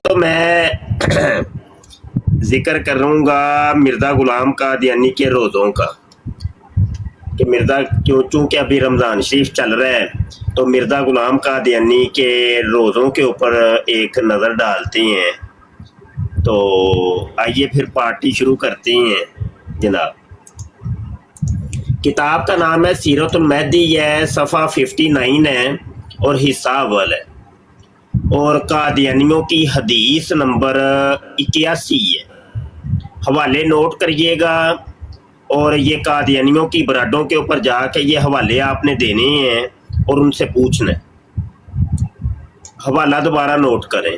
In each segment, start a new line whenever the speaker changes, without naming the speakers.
تو میں ذکر کروں گا مرزا غلام قادیانی کے روزوں کا کہ مرزا چونکہ ابھی رمضان شریف چل رہا ہے تو مرزا غلام قادیانی کے روزوں کے اوپر ایک نظر ڈالتے ہیں. تو آئیے پھر پارٹی شروع کرتے ہیں جناب. کتاب کا نام ہے سیرت المہدی، ہے صفحہ 59 ہے اور حصہ اول ہے، اور قادیانیوں کی حدیث نمبر 81 ہے. حوالے نوٹ کریے گا، اور یہ قادیانیوں کی برادوں کے اوپر جا کے یہ حوالے آپ نے دینے ہیں اور ان سے پوچھنا ہے. حوالہ دوبارہ نوٹ کریں.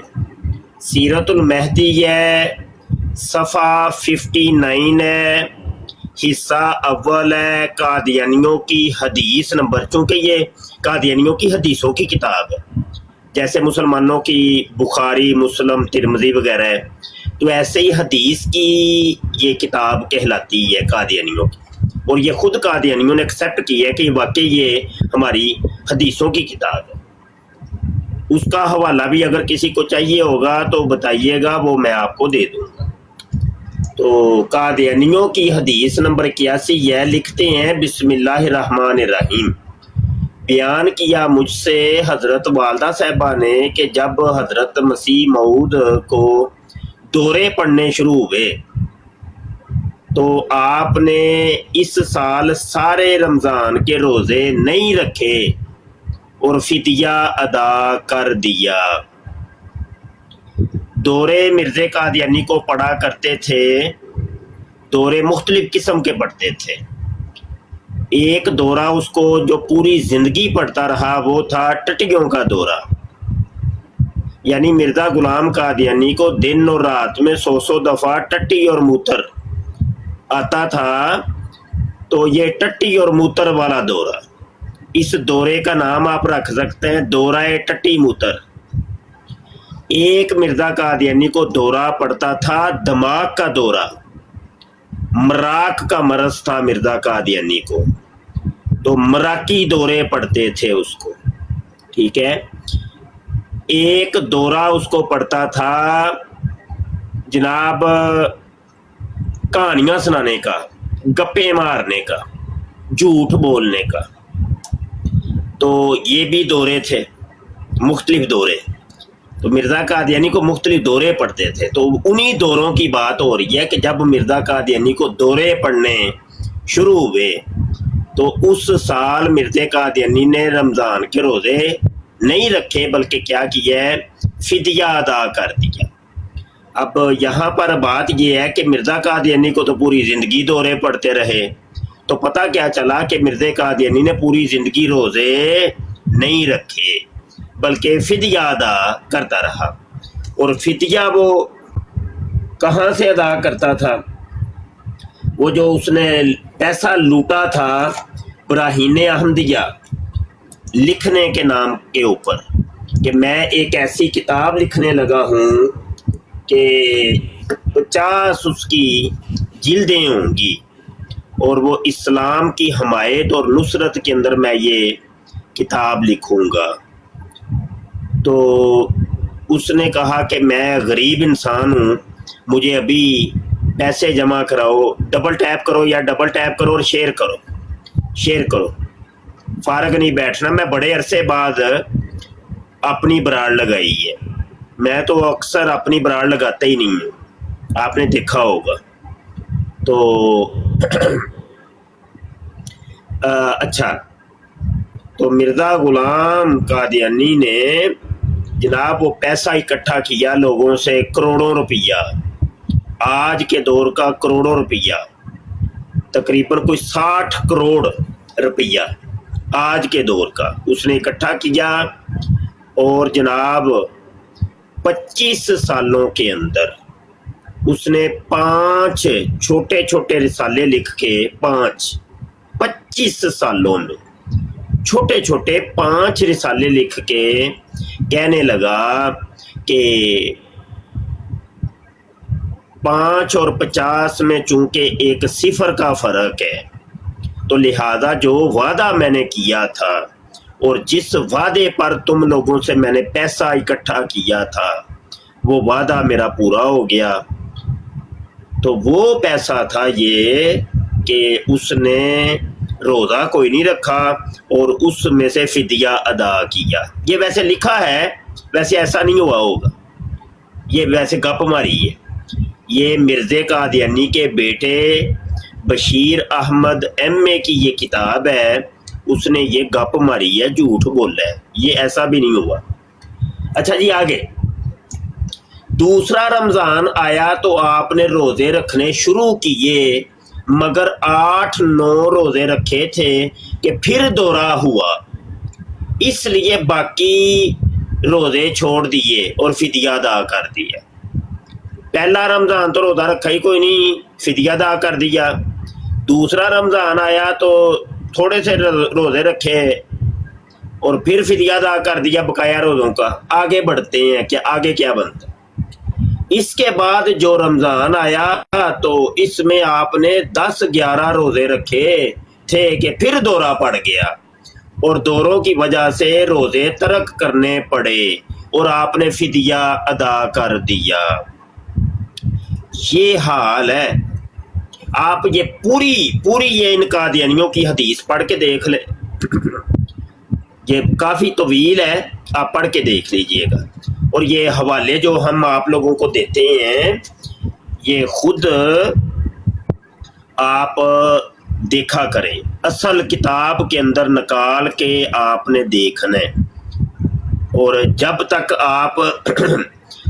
سیرت المہدی ہے صفحہ 59 ہے، حصہ اول ہے، قادیانیوں کی حدیث نمبر. چونکہ یہ قادیانیوں کی حدیثوں کی کتاب ہے، جیسے مسلمانوں کی بخاری، مسلم، ترمذی وغیرہ ہے، تو ایسے ہی حدیث کی یہ کتاب کہلاتی ہے قادیانیوں کی. اور یہ خود قادیانیوں نے ایکسیپٹ کی ہے کہ واقعی یہ ہماری حدیثوں کی کتاب ہے. اس کا حوالہ بھی اگر کسی کو چاہیے ہوگا تو بتائیے گا، وہ میں آپ کو دے دوں گا. تو قادیانیوں کی حدیث نمبر 81 یہ لکھتے ہیں: بسم اللہ الرحمن الرحیم. بیان کیا مجھ سے حضرت والدہ صاحبہ نے کہ جب حضرت مسیح موعود کو دورے پڑنے شروع ہوئے تو آپ نے اس سال سارے رمضان کے روزے نہیں رکھے اور فدیہ ادا کر دیا. دورے مرزا قادیانی کو پڑھا کرتے تھے. دورے مختلف قسم کے پڑھتے تھے. ایک دورہ اس کو جو پوری زندگی پڑھتا رہا وہ تھا ٹٹیوں کا دورہ. یعنی مرزا غلام قادیانی کو دن اور رات میں 100 دفعہ ٹٹی اور موتر آتا تھا. تو یہ ٹٹی اور موتر والا دورہ، اس دورے کا نام آپ رکھ سکتے ہیں دورہ ٹٹی موتر. ایک مرزا قادیانی کو دورہ پڑتا تھا دماغ کا دورہ. مراک کا مرض تھا مرزا قادیانی کو، تو مراکی دورے پڑتے تھے اس کو. ٹھیک ہے. ایک دورہ اس کو پڑتا تھا جناب کہانیاں سنانے کا، گپے مارنے کا، جھوٹ بولنے کا. تو یہ بھی دورے تھے، مختلف دورے. تو مرزا قادیانی کو مختلف دورے پڑتے تھے. تو انہی دوروں کی بات ہو رہی ہے کہ جب مرزا قادیانی کو دورے پڑنے شروع ہوئے تو اس سال مرزا قادیانی نے رمضان کے روزے نہیں رکھے، بلکہ کیا کیا ہے، فدیہ ادا کر دیا. اب یہاں پر بات یہ ہے کہ مرزا قادیانی کو تو پوری زندگی دورے پڑتے رہے، تو پتہ کیا چلا کہ مرزا قادیانی نے پوری زندگی روزے نہیں رکھے بلکہ فدیہ ادا کرتا رہا. اور فدیہ وہ کہاں سے ادا کرتا تھا؟ وہ جو اس نے پیسہ لوٹا تھا براہین احمدیہ لکھنے کے نام کے اوپر، کہ میں ایک ایسی کتاب لکھنے لگا ہوں کہ 50 اس کی جلدیں ہوں گی، اور وہ اسلام کی حمایت اور نصرت کے اندر میں یہ کتاب لکھوں گا. تو اس نے کہا کہ میں غریب انسان ہوں، مجھے ابھی پیسے جمع کراؤ. ڈبل ٹیپ کرو یا ڈبل ٹیپ کرو اور شیئر کرو. فارغ نہیں بیٹھنا. میں بڑے عرصے بعد اپنی براڑ لگائی ہے. میں تو اکثر اپنی براڑ لگاتا ہی نہیں ہوں، آپ نے دیکھا ہوگا. تو اچھا، تو مرزا غلام قادیانی نے جناب وہ پیسہ اکٹھا کیا لوگوں سے، کروڑوں روپیہ، آج کے دور کا کروڑوں روپیہ، تقریباً کوئی 60 کروڑ روپیہ آج کے دور کا اس نے اکٹھا کیا. اور جناب 25 سالوں کے اندر اس نے 5 چھوٹے چھوٹے رسالے لکھ کے 25 سالوں میں چھوٹے چھوٹے 5 رسالے لکھ کے کہنے لگا کہ 5 اور 50 میں چونکہ ایک صفر کا فرق ہے، تو لہذا جو وعدہ میں نے کیا تھا اور جس وعدے پر تم لوگوں سے میں نے پیسہ اکٹھا کیا تھا وہ وعدہ میرا پورا ہو گیا۔ تو وہ پیسہ تھا یہ کہ اس نے روزہ کوئی نہیں رکھا اور اس میں سے فدیہ ادا کیا۔ یہ ویسے لکھا ہے، ویسے ایسا نہیں ہوا ہوگا، یہ ویسے گپ ماری ہے۔ یہ مرزا قادیانی کے بیٹے بشیر احمد ایم اے کی یہ کتاب ہے، اس نے یہ گپ ماری ہے، جھوٹ بولا ہے، یہ ایسا بھی نہیں ہوا۔ اچھا جی آگے، دوسرا رمضان آیا تو آپ نے روزے رکھنے شروع کیے، مگر 8-9 روزے رکھے تھے کہ پھر دورہ ہوا، اس لیے باقی روزے چھوڑ دیے اور فدیہ ادا کر دیا۔ پہلا رمضان تو روزہ رکھا ہی کوئی نہیں، فدیہ ادا کر دیا۔ دوسرا رمضان آیا تو تھوڑے سے روزے رکھے اور پھر فدیہ ادا کر دیا بقایا روزوں کا۔ آگے بڑھتے ہیں کہ آگے کیا بنتا۔ اس کے بعد جو رمضان آیا تو اس میں آپ نے 10-11 روزے رکھے تھے کہ پھر دورہ پڑ گیا اور دوروں کی وجہ سے روزے ترک کرنے پڑے اور آپ نے فدیہ ادا کر دیا۔ یہ حال ہے۔ آپ یہ پوری یہ ان قادیانیوں کی حدیث پڑھ کے دیکھ لیں، یہ کافی طویل ہے، آپ پڑھ کے دیکھ لیجئے گا۔ اور یہ حوالے جو ہم آپ لوگوں کو دیتے ہیں یہ خود آپ دیکھا کریں، اصل کتاب کے اندر نکال کے آپ نے دیکھنا ہے، اور جب تک آپ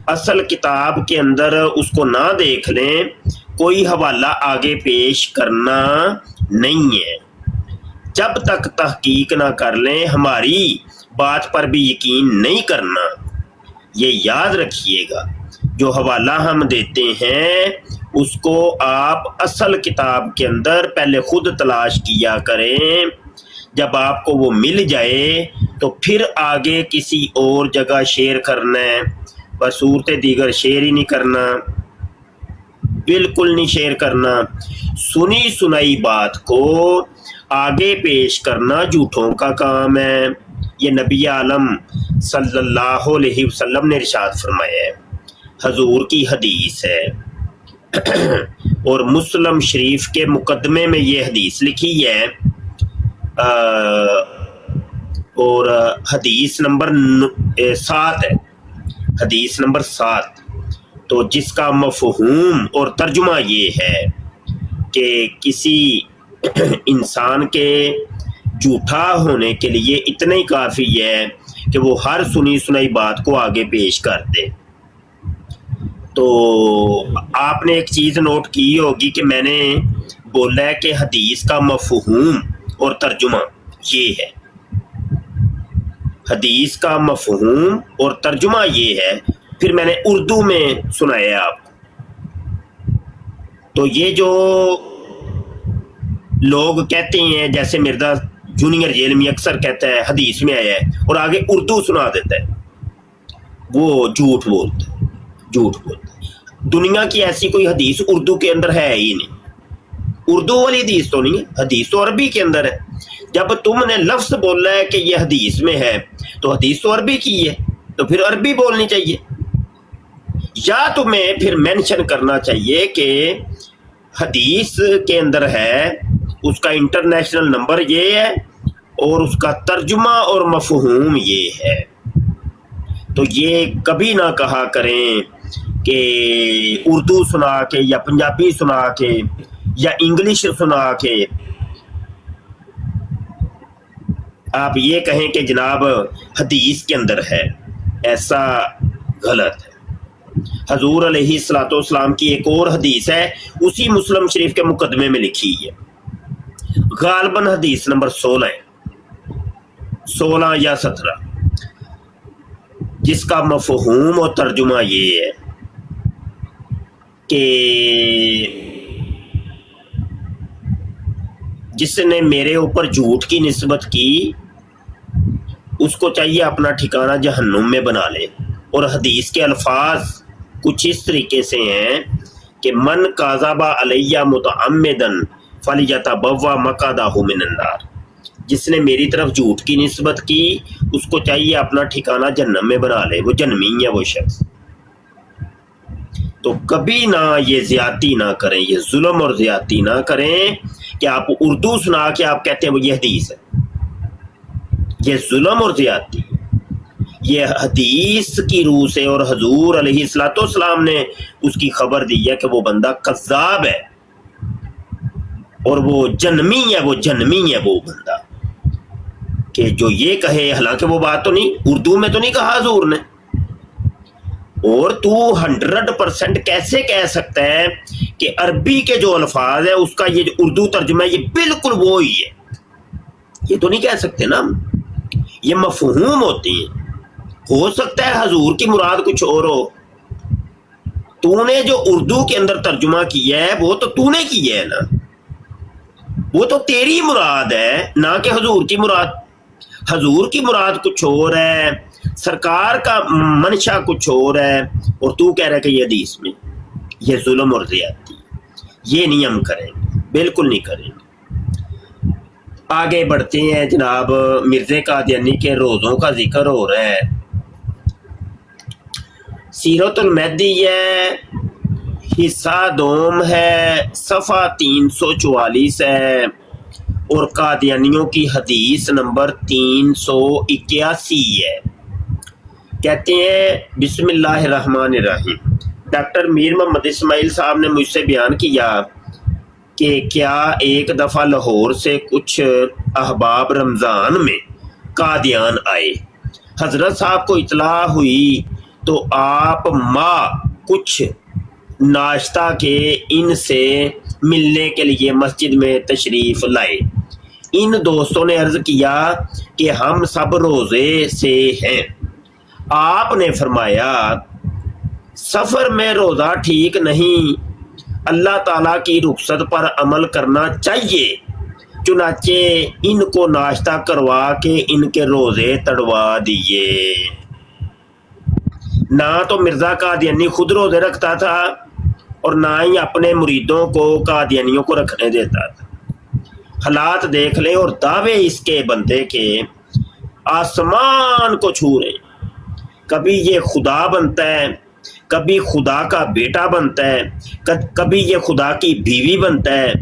اصل کتاب کے اندر اس کو نہ دیکھ لیں کوئی حوالہ آگے پیش کرنا نہیں ہے۔ جب تک تحقیق نہ کر لیں ہماری بات پر بھی یقین نہیں کرنا۔ یہ یاد رکھیے گا، جو حوالہ ہم دیتے ہیں اس کو آپ اصل کتاب کے اندر پہلے خود تلاش کیا کریں، جب آپ کو وہ مل جائے تو پھر آگے کسی اور جگہ شیئر کرنا ہے، بس صورت دیگر شیئر ہی نہیں کرنا، بالکل نہیں شیئر کرنا۔ سنی سنائی بات کو آگے پیش کرنا جھوٹوں کا کام ہے۔ یہ نبی عالم صلی اللہ علیہ وسلم نے ارشاد فرمایا ہے، حضور کی حدیث ہے، اور مسلم شریف کے مقدمے میں یہ حدیث لکھی ہے، اور حدیث نمبر 7 ہے، حدیث نمبر 7، تو جس کا مفہوم اور ترجمہ یہ ہے کہ کسی انسان کے جھوٹا ہونے کے لیے اتنا ہی کافی ہے کہ وہ ہر سنی سنائی بات کو آگے پیش کر دے۔ تو آپ نے ایک چیز نوٹ کی ہوگی کہ میں نے بولا ہے کہ حدیث کا مفہوم اور ترجمہ یہ ہے، حدیث کا مفہوم اور ترجمہ یہ ہے، پھر میں نے اردو میں سنایا آپ کو۔ تو یہ جو لوگ کہتے ہیں، جیسے مرزا جونیئر جیلمی اکثر کہتا ہے حدیث میں آیا ہے اور آگے اردو سنا دیتا ہے، وہ جھوٹ بولتا ہے، جھوٹ بولتا ہے۔ دنیا کی ایسی کوئی حدیث اردو کے اندر ہے ہی نہیں، اردو والی حدیث تو نہیں ہے، حدیث تو عربی کے اندر ہے۔ جب تم نے لفظ بولا ہے کہ یہ حدیث میں ہے تو حدیث تو عربی کی ہے، تو پھر عربی بولنی چاہیے، یا تمہیں پھر مینشن کرنا چاہیے کہ حدیث کے اندر ہے، اس کا انٹرنیشنل نمبر یہ ہے اور اس کا ترجمہ اور مفہوم یہ ہے۔ تو یہ کبھی نہ کہا کریں کہ اردو سنا کے یا پنجابی سنا کے یا انگلش سنا کے آپ یہ کہیں کہ جناب حدیث کے اندر ہے، ایسا غلط ہے۔ حضور علیہ الصلوۃ والسلام کی ایک اور حدیث ہے، اسی مسلم شریف کے مقدمے میں لکھی ہے، غالباً حدیث نمبر 16 یا 17، جس کا مفہوم اور ترجمہ یہ ہے کہ جس نے میرے اوپر جھوٹ کی نسبت کی اس کو چاہیے اپنا ٹھکانہ جہنم میں بنا لے۔ اور حدیث کے الفاظ کچھ اس طریقے سے ہیں کہ من کاذب علیہ متعمدا فلیتبوأ مقعدہ من النار، جس نے میری طرف جھوٹ کی نسبت کی اس کو چاہیے اپنا ٹھکانہ جہنم میں بنا لے، وہ جہنمی ہے وہ شخص۔ تو کبھی نہ یہ زیادتی نہ کریں، یہ ظلم اور زیادتی نہ کریں کہ آپ اردو سنا کے آپ کہتے ہیں وہ یہ حدیث ہے۔ یہ ظلم اور زیادتی، یہ حدیث کی روح سے، اور حضور علیہ الصلوۃ والسلام نے اس کی خبر دی ہے کہ وہ بندہ کذاب ہے اور وہ جنمی ہے، وہ بندہ کہ جو یہ کہے، حالانکہ وہ بات تو نہیں، اردو میں تو نہیں کہا حضور نے۔ اور تو 100% کیسے کہہ سکتا ہے کہ عربی کے جو الفاظ ہے اس کا یہ جو اردو ترجمہ ہے یہ بالکل وہی ہے؟ یہ تو نہیں کہہ سکتے نا، یہ مفہوم ہوتی ہیں۔ ہو سکتا ہے حضور کی مراد کچھ اور ہو، تو نے جو اردو کے اندر ترجمہ کیا ہے وہ تو تو نے کیا ہے نا، وہ تو تیری مراد ہے نہ کہ حضور کی مراد۔ حضور کی مراد کچھ اور ہے، سرکار کا منشا کچھ اور ہے، اور تو کہہ رہا کہ یہ حدیث میں یہ ظلم اور زیادتی، یہ نہیں ہم کریں گے، بالکل نہیں کریں گے۔ آگے بڑھتے ہیں جناب، مرزا قادیانی کے روزوں کا ذکر ہو رہا ہے۔ سیرت المہدی ہے، حصہ دوم ہے، صفحہ 344 ہے، اور قادیانیوں کی حدیث نمبر 381 ہے۔ کہتے ہیں بسم اللہ الرحمن الرحیم، ڈاکٹر میر محمد اسماعیل صاحب نے مجھ سے بیان کیا کہ کیا ایک دفعہ لاہور سے کچھ احباب رمضان میں قادیان آئے، حضرت صاحب کو اطلاع ہوئی تو آپ کچھ ناشتہ کے ان سے ملنے کے لیے مسجد میں تشریف لائے۔ ان دوستوں نے عرض کیا کہ ہم سب روزے سے ہیں۔ آپ نے فرمایا سفر میں روزہ ٹھیک نہیں، اللہ تعالیٰ کی رخصت پر عمل کرنا چاہیے، چنانچہ ان کو ناشتہ کروا کے ان کے روزے تڑوا دیے۔ نہ تو مرزا قادیانی خود روزے رکھتا تھا اور نہ ہی اپنے مریدوں کو قادیانیوں کو رکھنے دیتا تھا۔ حالات دیکھ لیں، اور دعوے اس کے بندے کے آسمان کو چھو رہے ہیں۔ کبھی یہ خدا بنتا ہے، کبھی خدا کا بیٹا بنتا ہے، کبھی یہ خدا کی بیوی بنتا ہے،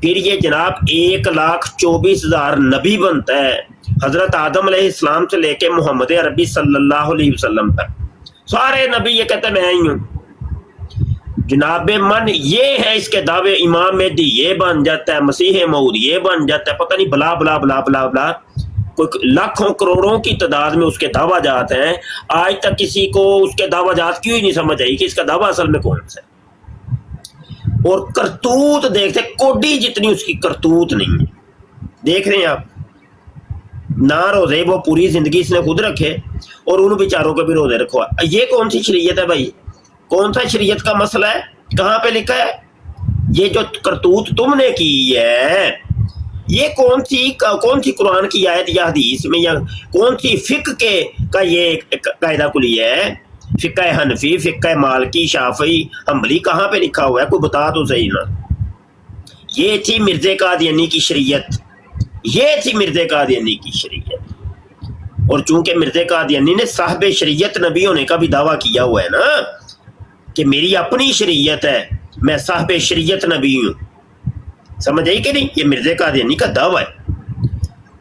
پھر یہ جناب 1,24,000 نبی بنتا ہے، حضرت آدم علیہ السلام سے لے کے محمد عربی صلی اللہ علیہ وسلم تک سارے نبی یہ کہتے ہیں میں ہی ہوں۔ جناب من یہ ہے اس کے دعوے، امام مہدی یہ بن جاتا ہے، مسیح موعود یہ بن جاتا ہے، پتہ نہیں بلا بلا بلا بلا بلا، کوئی لاکھوں کروڑوں کی تعداد میں اس کے دعویٰ جات ہیں۔ آج تک کسی کو اس کے دعویٰ جات کیوں ہی نہیں سمجھ آئی کہ اس کا دعویٰ اصل میں کون سا ہے۔ اور کرتوت دیکھتے، کوڈی جتنی اس کی کرتوت نہیں ہے۔ دیکھ رہے ہیں آپ، نہ روزے وہ پوری زندگی اس نے خود رکھے اور ان بیچاروں کے بھی روزے رکھوا۔ یہ کون سی شریعت ہے بھائی؟ کون سا شریعت کا مسئلہ ہے؟ کہاں پہ لکھا ہے؟ یہ جو کرتوت تم نے کی ہے یہ کون سی قرآن کی آیت یا حدیث میں، یا کون سی فقہ کا یہ قاعدہ کلی ہے؟ فقہ حنفی، فقہ مالکی، شافعی، حنبلی، کہاں پہ لکھا ہوا ہے؟ کوئی بتا تو صحیح نا۔ یہ تھی مرزا قادیانی کی شریعت، یہ تھی مرزا قادیانی کی شریعت۔ اور چونکہ مرزا قادیانی نے صاحب شریعت نبی ہونے کا بھی دعویٰ کیا ہوا ہے نا کہ میری اپنی شریعت ہے، میں صاحب شریعت نبی ہوں، سمجھ آئی کہ نہیں؟ یہ مرزا قادیانی کا دعویٰ ہے۔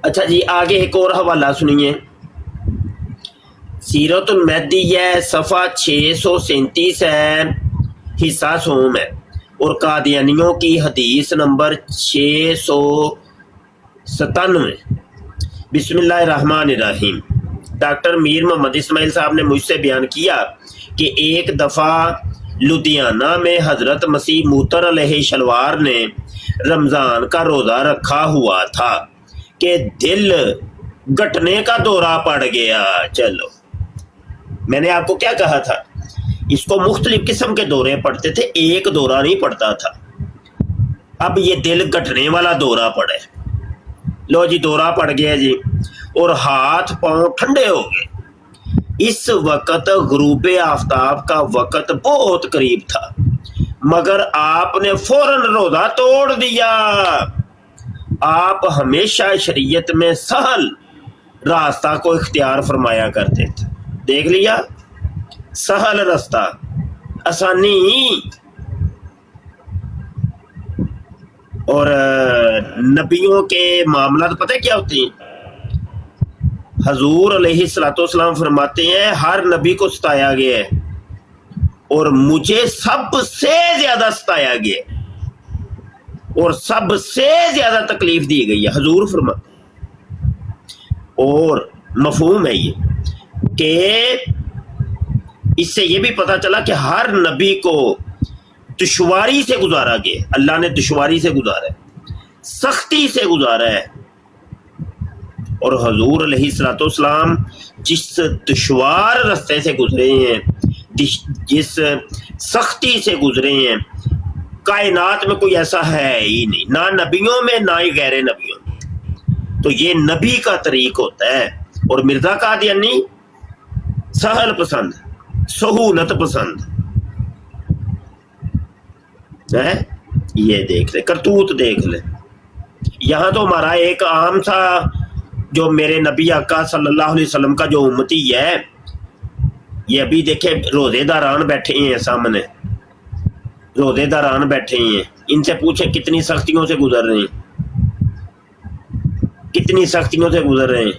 اچھا جی، آگے ایک اور حوالہ سنیے، سیرت المہدی ہے، صفحہ 637 ہے، حصہ سوم ہے، اور قادیانیوں کی حدیث نمبر 697۔ بسم اللہ الرحمن الرحیم، ڈاکٹر میر محمد اسماعیل صاحب نے مجھ سے بیان کیا کہ ایک دفعہ لدھیانہ میں حضرت مسیح موتر علیہ شلوار نے رمضان کا روزہ رکھا ہوا تھا کہ دل گھٹنے کا دورہ پڑ گیا۔ چلو، میں نے آپ کو کیا کہا تھا؟ اس کو مختلف قسم کے دورے پڑتے تھے، ایک دورہ نہیں پڑتا تھا۔ اب یہ دل گھٹنے والا دورہ پڑے، لو جی دورہ پڑ گیا جی، اور ہاتھ پاؤں ٹھنڈے ہو گئے۔ اس وقت غروب آفتاب کا وقت بہت قریب تھا، مگر آپ نے فوراً روزہ توڑ دیا۔ آپ ہمیشہ شریعت میں سہل راستہ کو اختیار فرمایا کرتے تھے۔ دیکھ لیا، سہل راستہ آسانی. اور نبیوں کے معاملات پتہ کیا ہوتے ہیں؟ حضور علیہ الصلوۃ والسلام فرماتے ہیں ہر نبی کو ستایا گیا ہے اور مجھے سب سے زیادہ ستایا گیا ہے اور سب سے زیادہ تکلیف دی گئی ہے. حضور فرماتے ہیں. اور مفہوم ہے یہ کہ اس سے یہ بھی پتہ چلا کہ ہر نبی کو دشواری سے گزارا گیا. اللہ نے دشواری سے گزارا ہے, سختی سے گزارا ہے. اور حضور علیہ الصلوۃ والسلام جس دشوار رستے سے گزرے ہیں, جس سختی سے گزرے ہیں, کائنات میں کوئی ایسا ہے ہی نہیں, نہ نبیوں میں نہ ہی غیر نبیوں میں. تو یہ نبی کا طریق ہوتا ہے. اور مرزا قادیانی سہل پسند, سہولت پسند ہے. یہ دیکھ لے, کرتوت دیکھ لے. یہاں تو ہمارا ایک عام سا جو میرے نبی آقا صلی اللہ علیہ وسلم کا جو امتی ہے, یہ ابھی دیکھیں روزے داران بیٹھے ہیں سامنے, روزے داران بیٹھے ہیں, ان سے پوچھیں کتنی سختیوں سے گزر رہے ہیں, کتنی سختیوں سے گزر رہے ہیں.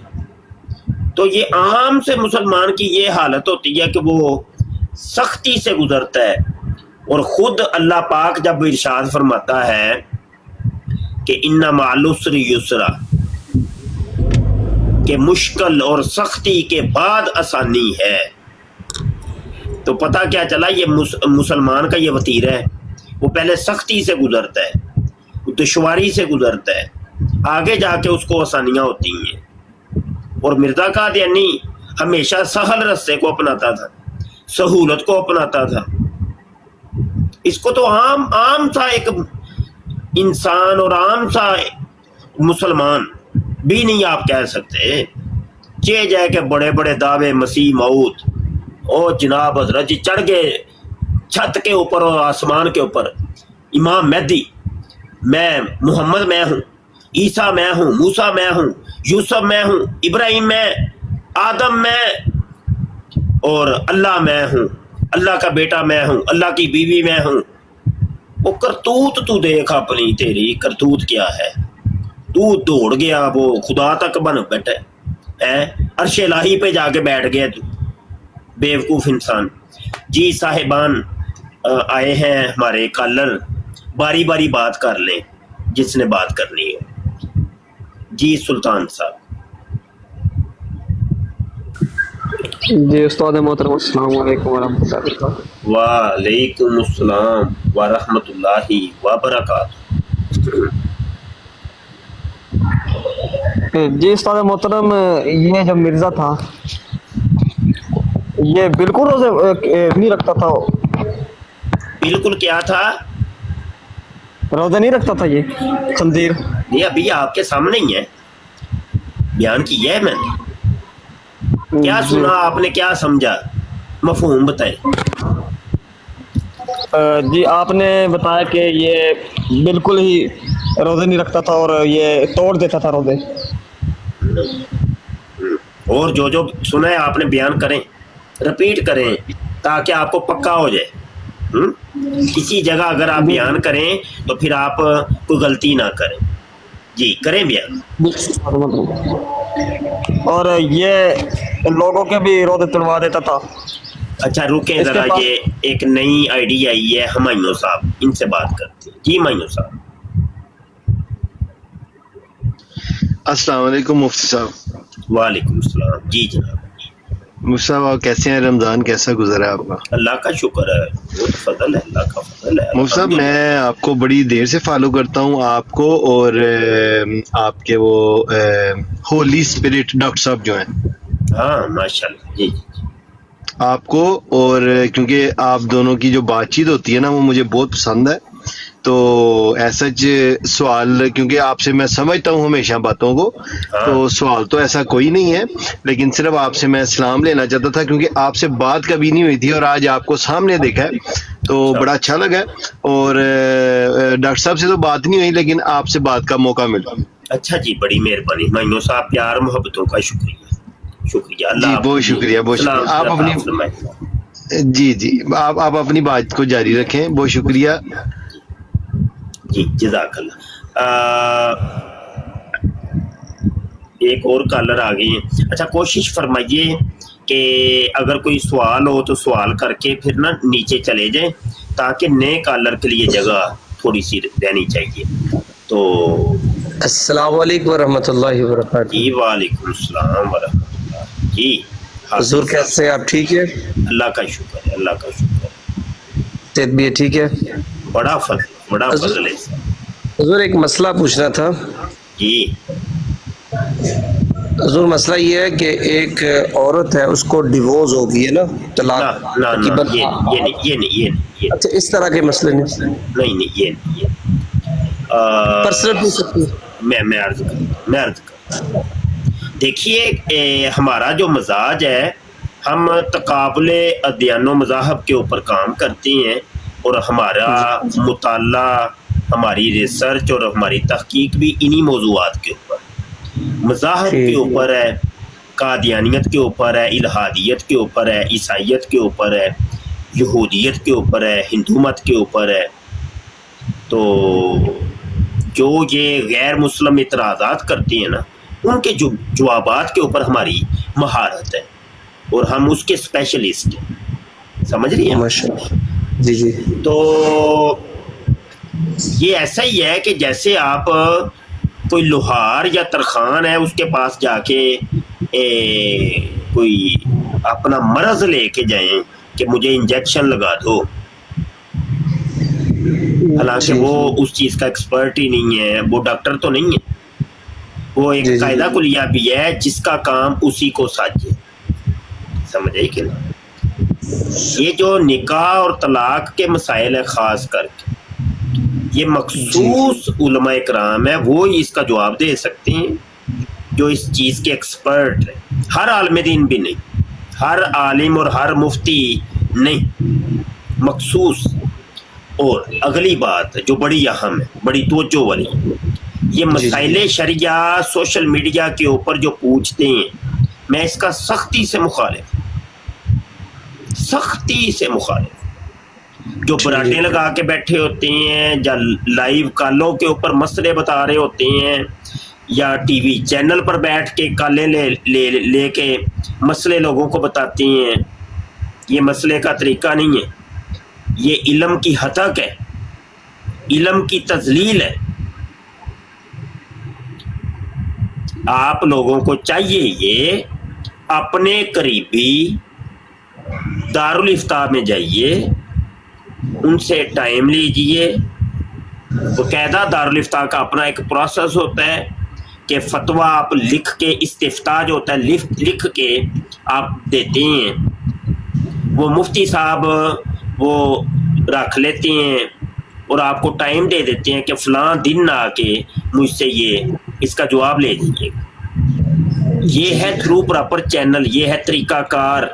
تو یہ عام سے مسلمان کی یہ حالت ہوتی ہے کہ وہ سختی سے گزرتا ہے. اور خود اللہ پاک جب ارشاد فرماتا ہے کہ ان مع العسر یسرا, کہ مشکل اور سختی کے بعد آسانی ہے, تو پتہ کیا چلا یہ مسلمان کا یہ وتیرہ ہے. وہ پہلے سختی سے گزرتا ہے, دشواری سے گزرتا ہے, آگے جا کے اس کو آسانیاں ہوتی ہیں. اور مرزا قادیانی ہمیشہ سہل رستے کو اپناتا تھا, سہولت کو اپناتا تھا. اس کو تو عام سا ایک انسان اور عام سا مسلمان بھی نہیں آپ کہہ سکتے. چے جائے کہ بڑے بڑے دعوے مسیح موت, او جناب حضرت جی چڑھ گئے چھت کے اوپر اور آسمان کے اوپر, امام مہدی میں, محمد میں ہوں, عیسیٰ میں ہوں, موسیٰ میں ہوں, یوسف میں ہوں, ابراہیم میں, آدم میں, اور اللہ میں ہوں, اللہ کا بیٹا میں ہوں, اللہ کی بیوی میں ہوں. وہ کرتوت تو دیکھ اپنی, تیری کرتوت کیا ہے. تو دوڑ گیا وہ خدا تک بن بیٹھے ہے, عرش الہی پہ جا کے بیٹھ گیا تو, بیوقوف انسان. جی صاحبان آئے ہیں ہمارے کالر, باری باری بات کر لیں جس نے بات کرنی ہے. جی سلطان صاحب.
جی استاد محترم السلام علیکم ورحمۃ اللہ وبرکاتہ.
وعلیکم السلام ورحمۃ اللہ وبرکاتہ.
جی استاد محترم, یہ جو مرزا تھا یہ بالکل روزے نہیں رکھتا تھا.
بالکل کیا تھا؟
روزے نہیں رکھتا تھا یہ خنزیر.
یہ ابھی آپ کے سامنے ہی ہے, بیان کیا ہے میں نے. کیا سنا آپ نے, کیا سمجھا, مفہوم بتائیں.
جی آپ نے بتایا کہ یہ بالکل ہی روزے نہیں رکھتا تھا اور یہ توڑ دیتا تھا روزے.
اور جو سنا ہے آپ نے بیان کریں, رپیٹ کریں تاکہ آپ کو پکا ہو جائے. کسی جگہ اگر آپ بیان کریں تو پھر آپ کوئی غلطی نہ کریں. جی کریں بیان.
اور یہ لوگوں کے بھی روزے تڑوا دیتا تھا.
اچھا رکیں ذرا, یہ ایک نئی آئی ڈی آئی ہے, ہمایوں صاحب, ان سے بات کرتے ہیں. جی ہمایوں صاحب.
السلام علیکم مفتی صاحب.
وعلیکم السلام. جی جناب.
مفتی صاحب آپ کیسے ہیں؟ رمضان کیسا گزرا ہے آپ کا؟
اللہ کا شکر ہے, بہت فضل ہے, اللہ کا فضل ہے.
مفتی صاحب میں آپ کو بڑی دیر سے فالو کرتا ہوں, آپ کو اور آپ کے وہ ہولی اسپرٹ ڈاکٹر صاحب جو ہیں.
ہاں ماشاء اللہ. جی
آپ کو, اور کیونکہ آپ دونوں کی جو بات چیت ہوتی ہے نا وہ مجھے بہت پسند ہے. تو ایسا سوال, کیونکہ آپ سے میں سمجھتا ہوں ہمیشہ باتوں کو, تو سوال تو ایسا کوئی نہیں ہے, لیکن صرف آپ سے میں سلام لینا چاہتا تھا کیونکہ آپ سے بات کبھی نہیں ہوئی تھی اور آج آپ کو سامنے دیکھا ہے تو بڑا اچھا لگا. اور ڈاکٹر صاحب سے تو بات نہیں ہوئی لیکن آپ سے بات کا موقع ملا.
اچھا جی, بڑی مہربانی. مائنو صاحب پیار محبتوں کا شکریہ. شکریہ. اللہ
جی بہت شکریہ, بہت شکریہ. آپ اپنی जी जी, आप अपनी बात को जारी रखें, बहुत शुक्रिया।
जी जज़ाकल्लाह। एक और कॉलर आ गई है। अच्छा कोशिश फरमाइए कि अगर कोई सवाल हो तो सवाल करके फिर ना नीचे चले जाएं, ताकि नए कॉलर के लिए जगह थोड़ी सी रहनी चाहिए। तो
अस्सलाम वालेकुम वरहमतुल्लाहि वबरकातुहू।
जी वालेकुम सलाम वरहमतुल्लाह। जी
हुजूर कैसे हैं आप, ठीक है?
अल्लाह का शुक्र है, अल्लाह का शुक्र है।
सेहत भी है, ठीक है?
बड़ा फजल है।
हुजूर एक मसला पूछना था।
जी
हुजूर मसला ये है कि एक औरत है, उसको डिवोर्स हो गई है ना,
ना
तलाक
ना ना,
तकरीबन।
ये नहीं।
अच्छा, इस तरह के मसले नहीं,
नहीं ये नहीं।
पर्सनल पूछ सकती हूँ?
मैं अर्ज कर देखिए, हमारा जो मजाज है, हम तकाबले अदयान व मज़ाहब के ऊपर काम करते हैं, और हमारा मुताला, हमारी रिसर्च और हमारी तहकीक भी इन्हीं मौज़ूआत के ऊपर, मज़ाहब के ऊपर है, कादियानियत के ऊपर है, इल्हादियत के ऊपर है, ईसाइयत के ऊपर है, यहूदियत के ऊपर है, हिंदू मत के ऊपर है। तो जो ये गैर मुस्लिम इतराज़ात करती हैं ना, उनके जो जवाबात के ऊपर हमारी महारत है, और हम उसके स्पेशलिस्ट हैं। समझ रही हैं?
माशाअल्लाह। जी जी।
तो ये ऐसा ही है कि जैसे आप कोई लोहार या तरखान है, उसके पास जाके कोई अपना मर्ज लेके जाएं कि मुझे इंजेक्शन लगा दो, हालांकि वो उस चीज़ का एक्सपर्ट ही नहीं है, वो डॉक्टर तो नहीं है, वो एक कायदा कुलिया भी है जिसका काम उसी को साजे। समझ आई कि नहीं? ये जो निकाह और तलाक के मसाइल है, ख़ास करके ये मखसूस उलमा इकराम है, वो ही इसका जवाब दे सकते हैं, जो इस चीज़ के एक्सपर्ट है। हर आलिम दीन भी नहीं, हर आलिम और हर मुफ्ती नहीं, मखसूस। और अगली बात जो बड़ी अहम है, बड़ी तवज्जो वाली, ये मसाइल शरिया सोशल मीडिया के ऊपर जो पूछते हैं, मैं इसका सख्ती से मुखालिफ जो बराडे लगा के बैठे होते हैं, या लाइव कॉलों के ऊपर मसले बता रहे होते हैं, या टीवी चैनल पर बैठ के कालें ले के मसले लोगों को बताते हैं, ये मसले का तरीका नहीं है। ये इल्म की हतक है, इल्म की तजलील है। आप लोगों को चाहिए ये अपने करीबी दारुल इफ्ता में जाइए, उनसे टाइम लीजिए। बाकायदा दारुल इफ्ता का अपना एक प्रोसेस होता है कि फतवा आप लिख के, इस्तिफ्ता जो होता है लिख के आप देते हैं, वो मुफ्ती साहब वो रख लेते हैं और आपको टाइम दे देते हैं कि फ़लाँ दिन आके मुझसे ये इसका जवाब ले लीजिएगा। ये है थ्रू प्रॉपर चैनल, ये है तरीक़ाकार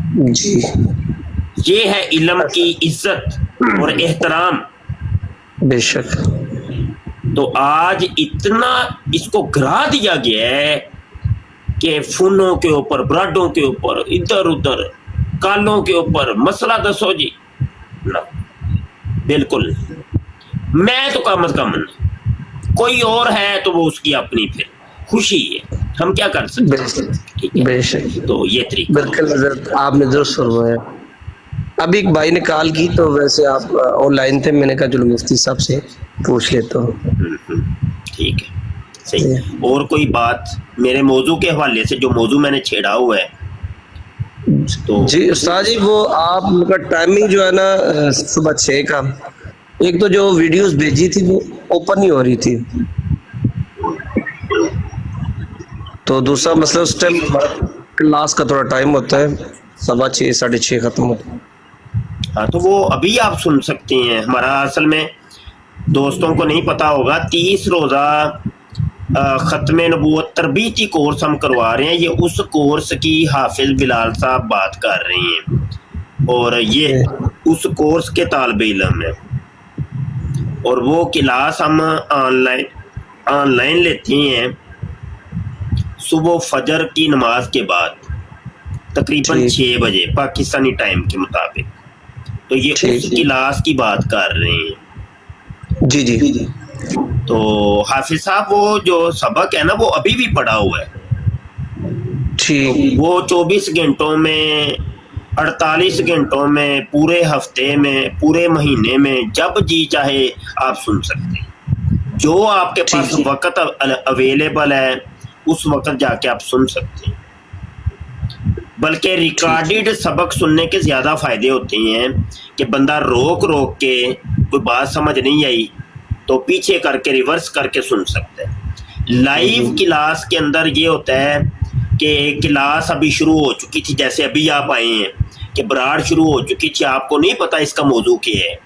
जी,
ये है इल्म की इज्जत और एहतराम।
बेशक।
तो आज इतना इसको गिरा दिया गया है कि फोनों के ऊपर, ब्राडों के ऊपर, इधर उधर कालों के ऊपर मसला दसो जी ना, बिल्कुल मैं तो कम अज कम नहीं, कोई और है तो वो उसकी अपनी फिर खुशी है, हम क्या कर सकते हैं।
बेशक।
तो ये तरीका
बिल्कुल आपने दुरुस्त फरमाया। अभी एक भाई ने कॉल की, तो वैसे आप ऑनलाइन थे, मैंने कहा चलो मुफ्ती साहब से पूछ लेता हूँ।
ठीक है, सही। और कोई बात मेरे मौजू के हवाले से, जो मौजू मैंने छेड़ा हुआ है तो?
जी उस्ताद जी, वो आप उनका टाइमिंग जो है ना सुबह 6 का, एक तो जो वीडियोस भेजी थी वो ओपन नहीं हो रही थी, तो दूसरा मसला उस टाइम क्लास का थोड़ा टाइम होता है, 6:15 6:30 खत्म होता है।
हाँ, तो वो अभी आप सुन सकते हैं। हमारा असल में दोस्तों को नहीं पता होगा, 30 रोज़ा ख़त्म नबूवत तरबीती कोर्स हम करवा रहे हैं। ये उस कोर्स की हाफिज बिलाल साहब बात कर रहे हैं, और ये उस कोर्स के तालिबे इल्म है, और वो क्लास हम ऑनलाइन लेते हैं सुबह फजर की नमाज के बाद। तकरीबन
ठीक।
6 बजे पाकिस्तानी टाइम के मुताबिक। तो ये
ठीक,
उस
ठीक।
क्लास की बात कर रहे हैं।
जी जी
तो हाफिज साहब वो जो सबक है ना वो अभी भी पड़ा हुआ है।
ठीक।
वो 24 घंटों में, 48 घंटों में, पूरे हफ्ते में, पूरे महीने में, जब जी चाहे आप सुन सकते हैं। जो आपके पास
ठीक।
वक्त अवेलेबल है उस वक्त जाके आप सुन सकते हैं। बल्कि रिकॉर्डेड सबक सुनने के ज़्यादा फ़ायदे होते हैं कि बंदा रोक रोक के कोई बात समझ नहीं आई तो पीछे करके रिवर्स करके सुन सकता है। लाइव क्लास के अंदर ये होता है कि क्लास अभी शुरू हो चुकी थी, जैसे अभी आप आए हैं कि बराड़ शुरू हो चुकी थी, आपको नहीं पता इसका मौजू क्या है,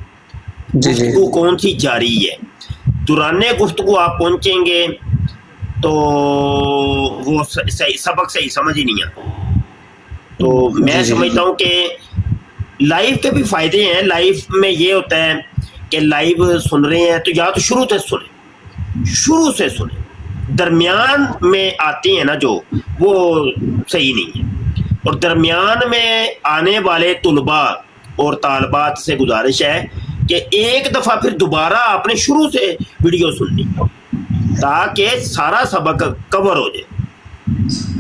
जी जी
गुफ्तगू कौन सी जारी है। दुराने गुफ्तगू आप पहुंचेंगे तो वो सही सबक सही समझ ही नहीं आता। तो मैं
जी, जी।
समझता हूँ कि लाइव के भी फायदे हैं। लाइव में ये होता है कि लाइव सुन रहे हैं तो या तो शुरू से सुने, दरमियान में आते हैं ना जो, वो सही नहीं है। और दरमियान में आने वाले तुलबा और तालबात से गुजारिश है कि एक दफ़ा फिर दोबारा आपने शुरू से वीडियो सुननी ताकि सारा सबक कवर हो जाए।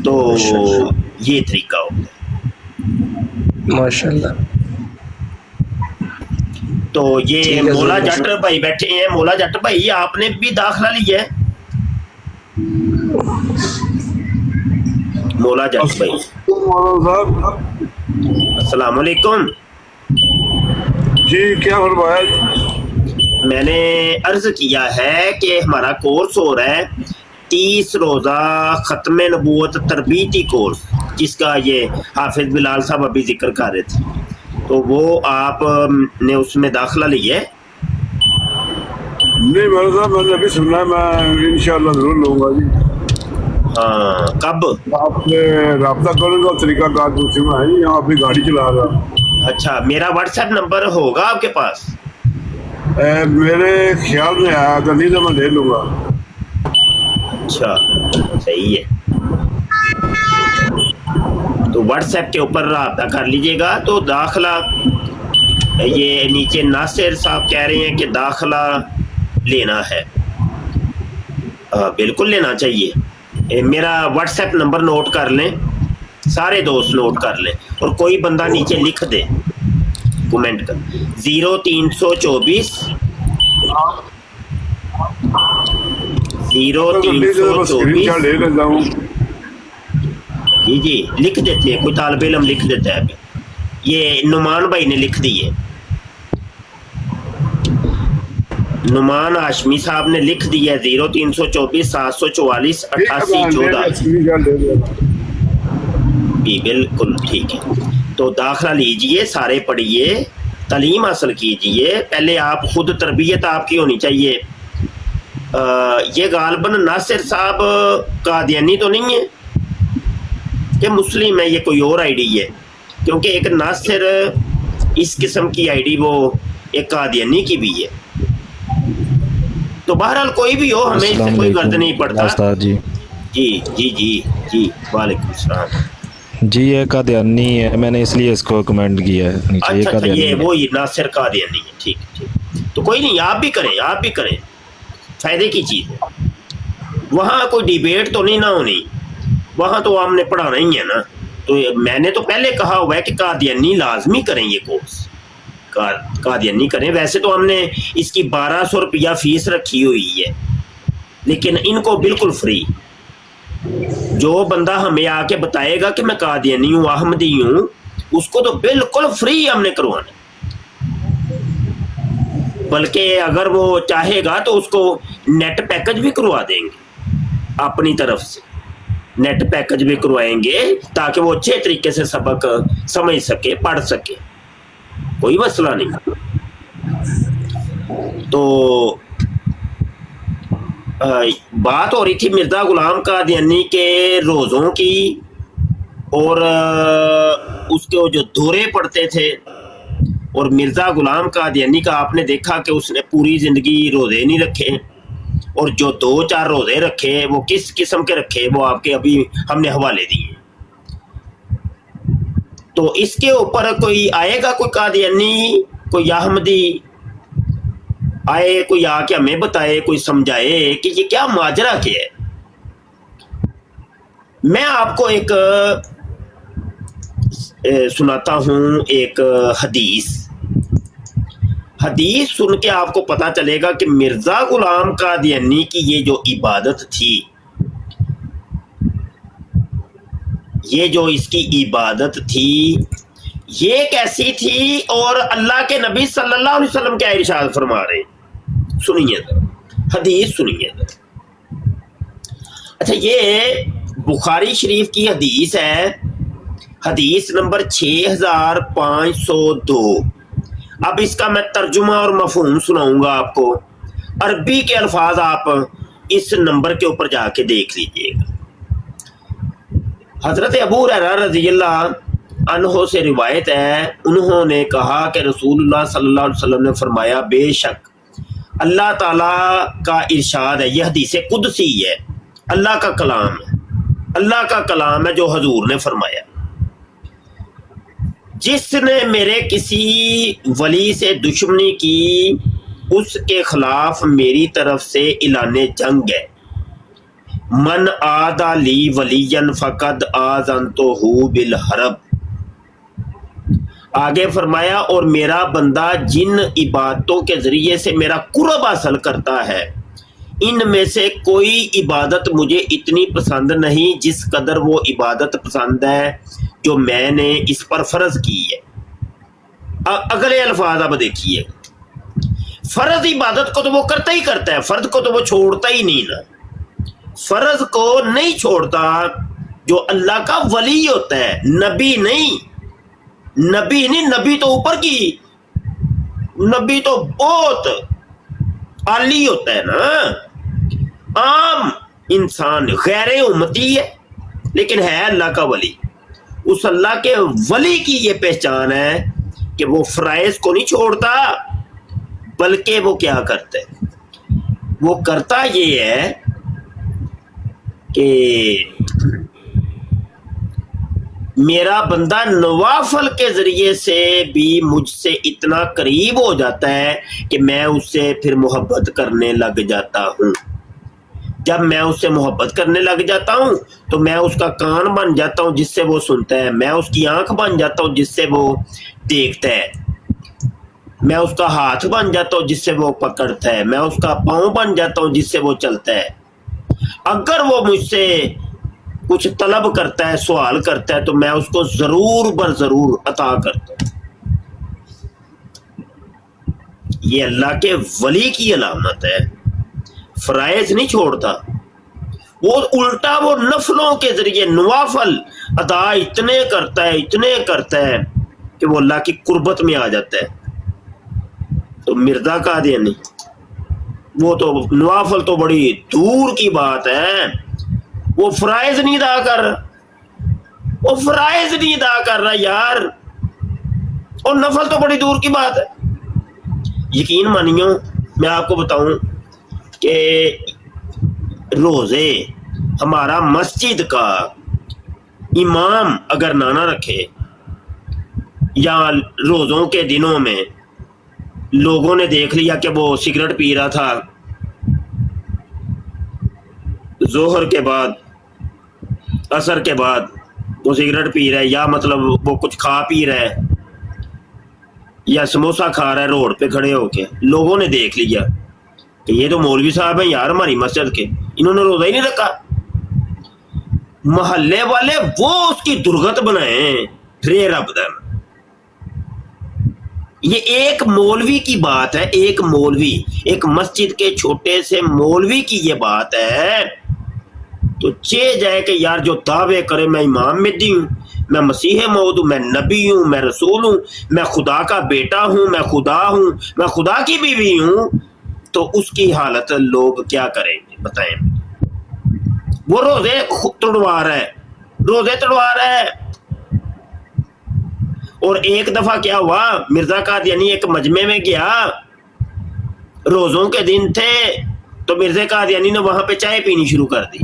तो ये तरीका होता है।
माशाल्लाह।
तो ये
ठीक है,
मौला
ज़रूर।
जट भाई बैठे हैं। मौला जट भाई, आपने भी दाखिला लिया है? मौला जट भाई, अस्सलाम वालेकुम
जी, क्या फरमाया?
मैंने अर्ज किया है कि हमारा कोर्स हो रहा है 30 रोज़ा ख़त्म नबूवत तरबीती कोर्स, जिसका ये हाफिज बिलाल साहब अभी जिक्र कर रहे थे, तो वो आप ने उसमें दाखिला लिया है?
नहीं मेरे साहब, मैंने अभी सुना है, मैं इंशाल्लाह जरूर लूंगा जी।
हाँ, कब?
आपसे रब्ता करूंगा, तरीकाकार पूछूंगा है, यहाँ अभी गाड़ी चला रहा।
अच्छा, मेरा व्हाट्सएप नंबर होगा आपके पास?
मेरे ख्याल में आया था, नहीं तो मैं ले लूंगा।
अच्छा, सही है। तो व्हाट्सएप के ऊपर रब्ता कर लीजिएगा। तो दाखिला, ये नीचे नासिर साहब कह रहे हैं कि दाखिला लेना है। बिल्कुल लेना चाहिए। मेरा व्हाट्सएप नंबर नोट कर लें, सारे दोस्त नोट कर लें, और कोई बंदा नीचे लिख दे कमेंट कर 0324
स्क्रीनशॉट ले लेता हूँ।
जी लिख देते हैं, कोई तालिब इल्म लिख देता है। अभी ये नुमान भाई ने लिख दी है, नुमान हाशमी साहब ने लिख दिया है 0324 744 88 14।
स्क्रीनशॉट ले लेता।
जी बिल्कुल ठीक है। तो दाखिला लीजिए, सारे पढ़िए, तालीम हासिल कीजिए। पहले आप खुद तरबियत आपकी होनी चाहिए। ये गालबन नासिर साहब कादियानी तो नहीं है कि मुस्लिम है, ये कोई और आईडी है? क्योंकि एक नासिर इस किस्म की आईडी वो एक कादियानी की भी है। तो बहरहाल कोई भी हो, हमें इससे कोई गर्द नहीं पड़ता।
उस्ताद जी
जी जी जी जी, वालेकुम सलाम।
जी, ये कादियानी है, मैंने इसलिए इसको कमेंट किया है नीचे।
अच्छा अच्छा,
कादियानी
ये
है।
वो नासिर कादियानी है, ठीक ठीक। तो कोई नहीं, आप भी करें, आप भी करें, फायदे की चीज़ है। वहाँ कोई डिबेट तो नहीं ना होनी, वहाँ तो हमने पढ़ाना ही है ना। तो मैंने तो पहले कहा हुआ है कि कादियानी लाजमी करें, ये कोर्स कादियानी करें। वैसे तो हमने इसकी 1200 रुपया फीस रखी हुई है, लेकिन इनको बिल्कुल फ्री। जो बंदा हमें आके बताएगा कि मैं कादियानी हूँ, अहमदी हूँ, उसको तो बिल्कुल फ्री हमने करवाना। बल्कि अगर वो चाहेगा तो उसको नेट पैकेज भी करवा देंगे, अपनी तरफ से नेट पैकेज भी करवाएंगे ताकि वो अच्छे तरीके से सबक समझ सके, पढ़ सके, कोई मसला नहीं। तो बात हो रही थी मिर्ज़ा गुलाम कादियानी के रोज़ों की, और उसके जो दौरे पड़ते थे। और मिर्ज़ा गुलाम कादियानी का आपने देखा कि उसने पूरी ज़िंदगी रोज़े नहीं रखे, और जो 2-4 रोज़े रखे वो किस किस्म के रखे, वो आपके अभी हमने हवाले दिए। تو اس کے اوپر کوئی آئے گا، کوئی قادیانی، کوئی احمدی آئے، کوئی آ کے ہمیں بتائے، کوئی سمجھائے کہ یہ کیا ماجرا کیا ہے۔ میں آپ کو ایک سناتا ہوں ایک حدیث سن کے آپ کو پتا چلے گا کہ مرزا غلام قادیانی کی یہ جو عبادت تھی، یہ جو اس کی عبادت تھی، یہ کیسی تھی اور اللہ کے نبی صلی اللہ علیہ وسلم کیا ارشاد فرما رہے ہیں، سنیے ذرا حدیث سنیے ذرا۔ اچھا، یہ بخاری شریف کی حدیث ہے، حدیث نمبر 6502۔ اب اس کا میں ترجمہ اور مفہوم سناؤں گا آپ کو، عربی کے الفاظ آپ اس نمبر کے اوپر جا کے دیکھ لیجئے گا۔ حضرت ابو ہریرہ رضی اللہ عنہ سے روایت ہے، انہوں نے کہا کہ رسول اللہ صلی اللہ علیہ وسلم نے فرمایا، بے شک اللہ تعالیٰ کا ارشاد ہے، یہ حدیث قدسی ہے، اللہ کا کلام ہے، اللہ کا کلام ہے جو حضور نے فرمایا، جس نے میرے کسی ولی سے دشمنی کی اس کے خلاف میری طرف سے اعلان جنگ ہے۔ من آدھا لی ولیا فقد آذنتہ بالحرب۔ آگے فرمایا، اور میرا بندہ جن عبادتوں کے ذریعے سے میرا قرب حاصل کرتا ہے، ان میں سے کوئی عبادت مجھے اتنی پسند نہیں جس قدر وہ عبادت پسند ہے جو میں نے اس پر فرض کی ہے۔ اگلے الفاظ اب دیکھیے، فرض عبادت کو تو وہ کرتا ہی کرتا ہے، فرض کو تو وہ چھوڑتا ہی نہیں نا، فرض کو نہیں چھوڑتا جو اللہ کا ولی ہوتا ہے، نبی نہیں، نبی تو اوپر کی، نبی تو بہت عالی ہوتا ہے نا، عام انسان غیر امتی ہے لیکن ہے اللہ کا ولی۔ اس اللہ کے ولی کی یہ پہچان ہے کہ وہ فرائض کو نہیں چھوڑتا، بلکہ وہ کیا کرتا ہے، وہ کرتا یہ ہے کہ میرا بندہ نوافل کے ذریعے سے بھی مجھ سے اتنا قریب ہو جاتا ہے کہ میں اس سے پھر محبت کرنے لگ جاتا ہوں۔ جب میں اس سے محبت کرنے لگ جاتا ہوں تو میں اس کا کان بن جاتا ہوں جس سے وہ سنتا ہے، میں اس کی آنکھ بن جاتا ہوں جس سے وہ دیکھتا ہے، میں اس کا ہاتھ بن جاتا ہوں جس سے وہ پکڑتا ہے، میں اس کا پاؤں بن جاتا ہوں جس سے وہ چلتا ہے۔ اگر وہ مجھ سے کچھ طلب کرتا ہے، سوال کرتا ہے، تو میں اس کو ضرور بر ضرور عطا کرتا ہوں۔ یہ اللہ کے ولی کی علامت ہے، فرائض نہیں چھوڑتا، وہ الٹا وہ نفلوں کے ذریعے نوافل ادا اتنے کرتا ہے کہ وہ اللہ کی قربت میں آ جاتا ہے۔ تو مرزا قادیانی وہ تو نوافل تو بڑی دور کی بات ہے، وہ فرائض نہیں ادا کر رہا یار، اور نفل تو بڑی دور کی بات ہے۔ یقین مانیو، میں آپ کو بتاؤں کہ روزے ہمارا مسجد کا امام اگر نہ رکھے، یا روزوں کے دنوں میں لوگوں نے دیکھ لیا کہ وہ سگریٹ پی رہا تھا ظہر کے بعد، عصر کے بعد وہ سگریٹ پی رہا ہے، یا مطلب وہ کچھ کھا پی رہا ہے، یا سموسہ کھا رہا ہے روڈ پہ کھڑے ہو کے، لوگوں نے دیکھ لیا کہ یہ تو مولوی صاحب ہیں یار ہماری مسجد کے، انہوں نے روزہ ہی نہیں رکھا، محلے والے وہ اس کی درگت بنائیں، پھر رب دن۔ یہ ایک مولوی کی بات ہے، ایک مولوی، ایک مسجد کے چھوٹے سے مولوی کی یہ بات ہے، تو جائے کہ یار جو دعوے کرے میں امام مہدی ہوں، میں مسیح موعود ہوں، میں نبی ہوں، میں رسول ہوں، میں خدا کا بیٹا ہوں، میں خدا ہوں، میں خدا کی بیوی ہوں، تو اس کی حالت لوگ کیا کریں گے بتائیں؟ وہ روزے توڑوا رہا ہے۔ اور ایک دفعہ کیا ہوا، مرزا قادیانی ایک مجمع میں گیا، روزوں کے دن تھے، تو مرزا قادیانی نے وہاں پہ چائے پینی شروع کر دی،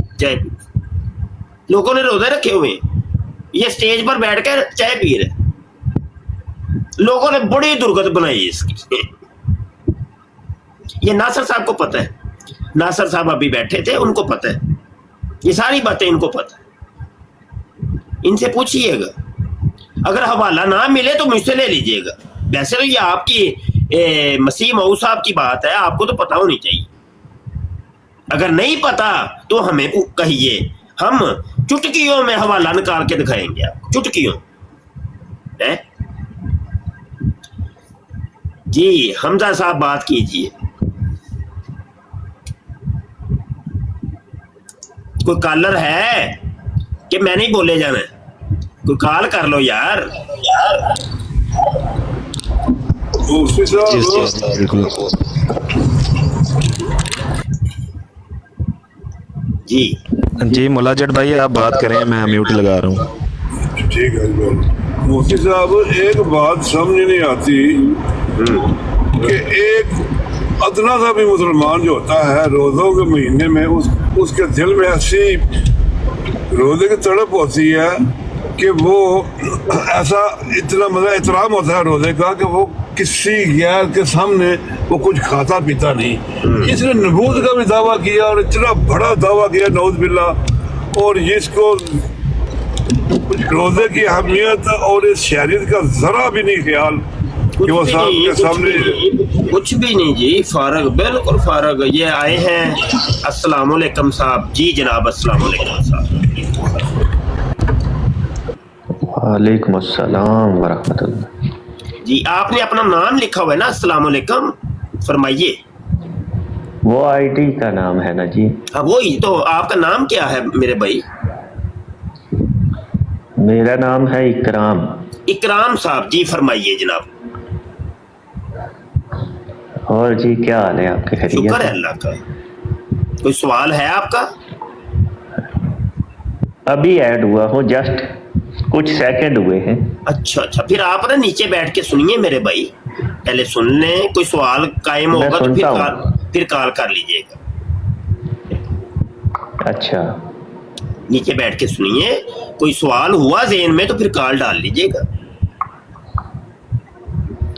لوگوں نے روزے رکھے ہوئے، یہ سٹیج پر بیٹھ کر چائے پی رہے، लोगों ने बड़ी दुर्गत बनाई इसकी। ये नासिर साहब को पता है, नासिर साहब अभी बैठे थे, उनको पता है, ये सारी बातें इनको पता है, इनसे पूछिएगा। अगर हवाला ना मिले तो मुझसे ले लीजिएगा। वैसे तो ये आपकी मसीह मऊ साहब की बात है, आपको तो पता होनी चाहिए। अगर नहीं पता तो हमें कहिए, हम चुटकियों में हवाला निकाल के दिखाएंगे आपको, चुटकियों है जी। हमजा साहब बात कीजिए। कोई कॉलर है कि मैं नहीं बोले जाना है? कोई कॉल कर लो यार।
मुफ्ती साहब
बिल्कुल।
जी
जी मुलाजट भाई आप बात करें, मैं म्यूट लगा रहा हूँ।
ठीक है मुफ्ती साहब, एक बात समझ नहीं आती कि एक अदना सा भी मुसलमान जो होता है रोज़ों के महीने में उसके दिल में ऐसी रोज़े की तड़प होती है कि वो ऐसा इतना मतलब एहतराम होता है रोज़े का कि वो किसी गैर के सामने वो कुछ खाता पीता नहीं। इसने नबूत का भी दावा किया और इतना बड़ा दावा किया नौज बिल्ला, और जिसको रोज़े की अहमियत और इस शहरियत का ज़रा भी नहीं ख्याल कि वो साहब के सामने
कुछ भी नहीं जी, फारग, बिल्कुल फारग। ये आए हैं, अस्सलाम वालेकुम साहब। जी जनाब, अस्सलाम वालेकुम साहब।
वालेकुम अस्सलाम वरहमतुल्लाह।
जी आपने अपना नाम लिखा हुआ है ना, अस्सलाम वालेकुम, फरमाइए।
वो आईडी का नाम है ना जी।
हाँ वही तो। आपका नाम क्या है मेरे भाई?
मेरा नाम है इकराम।
इकराम साहब, जी फरमाइए जनाब।
और जी क्या हाल है आपके? खैरियत?
शुक्र है अल्लाह का। कोई सवाल है आपका?
अभी ऐड हुआ हो, जस्ट कुछ सेकंड हुए हैं।
अच्छा अच्छा, फिर आप ना नीचे बैठ के सुनिए मेरे भाई, पहले सुन लें। कोई सवाल कायम
मैं
होगा तो
सुनता
फिर कॉल कर लीजिएगा।
अच्छा
नीचे बैठ के सुनिए, कोई सवाल हुआ ज़हन में तो फिर कॉल डाल लीजिएगा।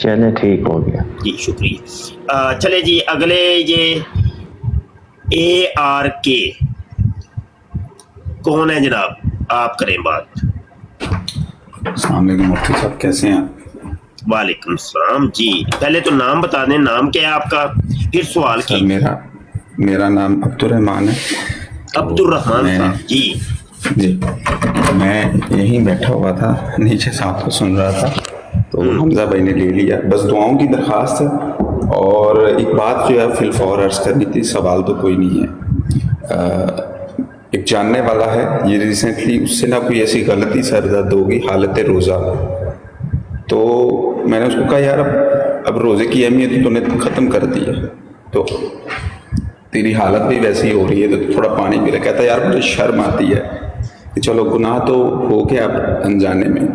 चले ठीक हो गया
जी शुक्रिया। चले जी अगले, ये ARK कौन है जनाब? आप करें बात।
अस्सलाम वालेकुम मुफ्ती साहब, कैसे हैं आप?
वालेकुम सलाम जी। पहले तो नाम बता दें, नाम क्या है आपका, फिर सवाल
सर
की।
मेरा नाम अब्दुर्रहमान है।
अब्दुर्रहमान साहब जी।
जी मैं यहीं बैठा हुआ था, नीचे साहब को सुन रहा था, तो हमजा भाई ने ले लिया। बस दुआओं की दरख्वास्त है, और एक बात जो है फिलफौर अर्ज करनी थी, सवाल तो कोई नहीं है। एक जानने वाला है, ये रिसेंटली उससे ना कोई ऐसी गलती सरदर्द होगी हालत रोज़ा, तो मैंने उसको कहा यार अब रोज़े की अहमियत तूने ख़त्म कर दी है, तो तेरी हालत भी वैसी हो रही है, तो थोड़ा पानी पी ले। कहता यार मुझे शर्म आती है कि चलो गुनाह तो हो गया अब अनजाने में,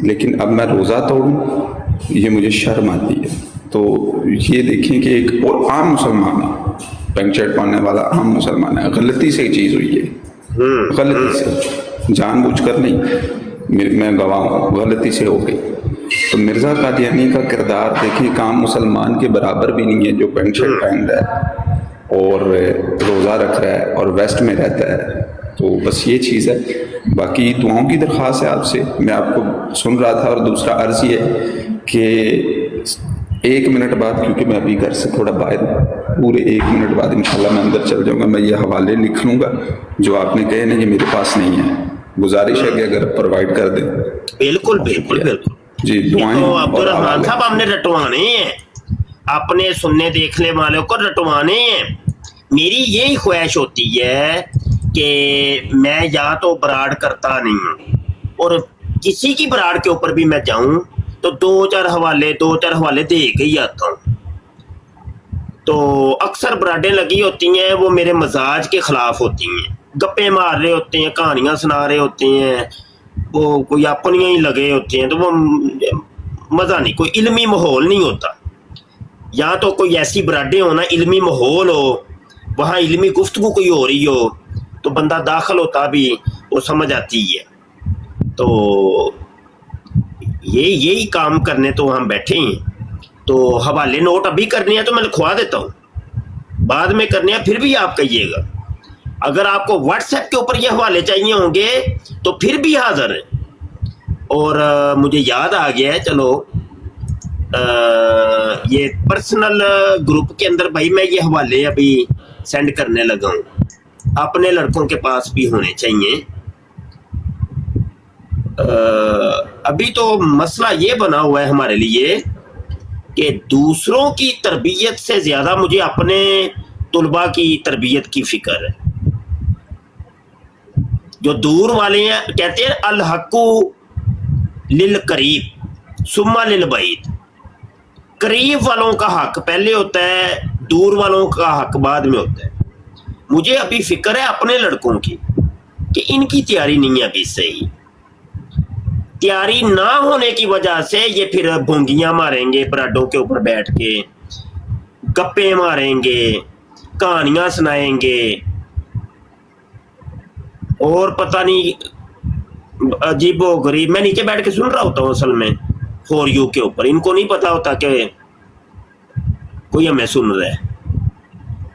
लेकिन अब मैं रोज़ा तोड़ूं ये मुझे शर्म आती है। तो ये देखें कि एक और आम मुसलमान है, पैंट शर्ट पहनने वाला आम मुसलमान है, गलती से चीज़ हुई है, गलती से, जानबूझकर नहीं, मैं गवाह हूँ, गलती से हो गई। तो मिर्ज़ा कादियानी का किरदार देखिए, काम मुसलमान के बराबर भी नहीं है जो पैंट शर्ट पहन रहा है और रोज़ा रख रहा है और वेस्ट में रहता है। तो बस ये चीज़ है। बाकी दुआओं की दरख्वास्त है आपसे, मैं आपको सुन रहा था। और दूसरा अर्ज़ ये कि 1 मिनट बाद, क्योंकि मैं अभी घर से थोड़ा बाहर, पूरे 1 मिनट बाद इंशाल्लाह मैं अंदर चल जाऊँगा, मैं ये हवाले लिख लूँगा जो आपने कहे ना, ये मेरे पास नहीं है। गुजारिश है कि अगर प्रोवाइड कर दें।
बिल्कुल बिल्कुल बिल्कुल
जी दुआएं।
तो अब्दुर्रहमान साहब हमने रटवाने हैं, अपने सुनने देखने वालों को रटवाने हैं। मेरी यही ख्वाहिश होती है कि मैं या तो बराड़ करता नहीं हूँ, और किसी की बराड़ के ऊपर भी मैं जाऊं तो 2-4 हवाले दे के ही आता हूँ। तो अक्सर बराडें लगी होती हैं, वो मेरे मजाज के खिलाफ होती हैं, गप्पे मार रहे होते हैं, कहानियां सुना रहे होते हैं, वो कोई अपनियां ही लगे होते हैं, तो वो मज़ा नहीं, कोई इल्मी माहौल नहीं होता। या तो कोई ऐसी बराडें हो ना, इल्मी माहौल हो, वहाँ इल्मी गुफ्तगू कोई हो रही हो, तो बंदा दाखिल होता भी वो समझ आती है। तो यही काम करने तो हम बैठे ही हैं। तो हवाले नोट अभी करने हैं तो मैं लिखवा देता हूँ, बाद में करने हैं फिर भी आप कहिएगा। अगर आपको व्हाट्सएप के ऊपर ये हवाले चाहिए होंगे तो फिर भी हाजिर है। और मुझे याद आ गया है, चलो ये पर्सनल ग्रुप के अंदर भाई मैं ये हवाले अभी सेंड करने लगा हूँ, अपने लड़कों के पास भी होने चाहिए। अभी तो मसला ये बना हुआ है हमारे लिए कि दूसरों की तरबियत से ज्यादा मुझे अपने तुलबा की तरबियत की फिक्र है। जो दूर वाले हैं, कहते हैं अल हक्कु लिल करीब सुम्मा लिल बईद, करीब वालों का हक पहले होता है, दूर वालों का हक बाद में होता है। मुझे अभी फिक्र है अपने लड़कों की कि इनकी तैयारी नहीं है अभी सही। तैयारी ना होने की वजह से ये फिर भोंगियां मारेंगे, बराडों के ऊपर बैठ के गप्पे मारेंगे, कहानियां सुनाएंगे और पता नहीं अजीबो गरीब। मैं नीचे बैठ के सुन रहा होता हूँ असल में फॉर यू के ऊपर, इनको नहीं पता होता कि कोई हमें सुन रहा है।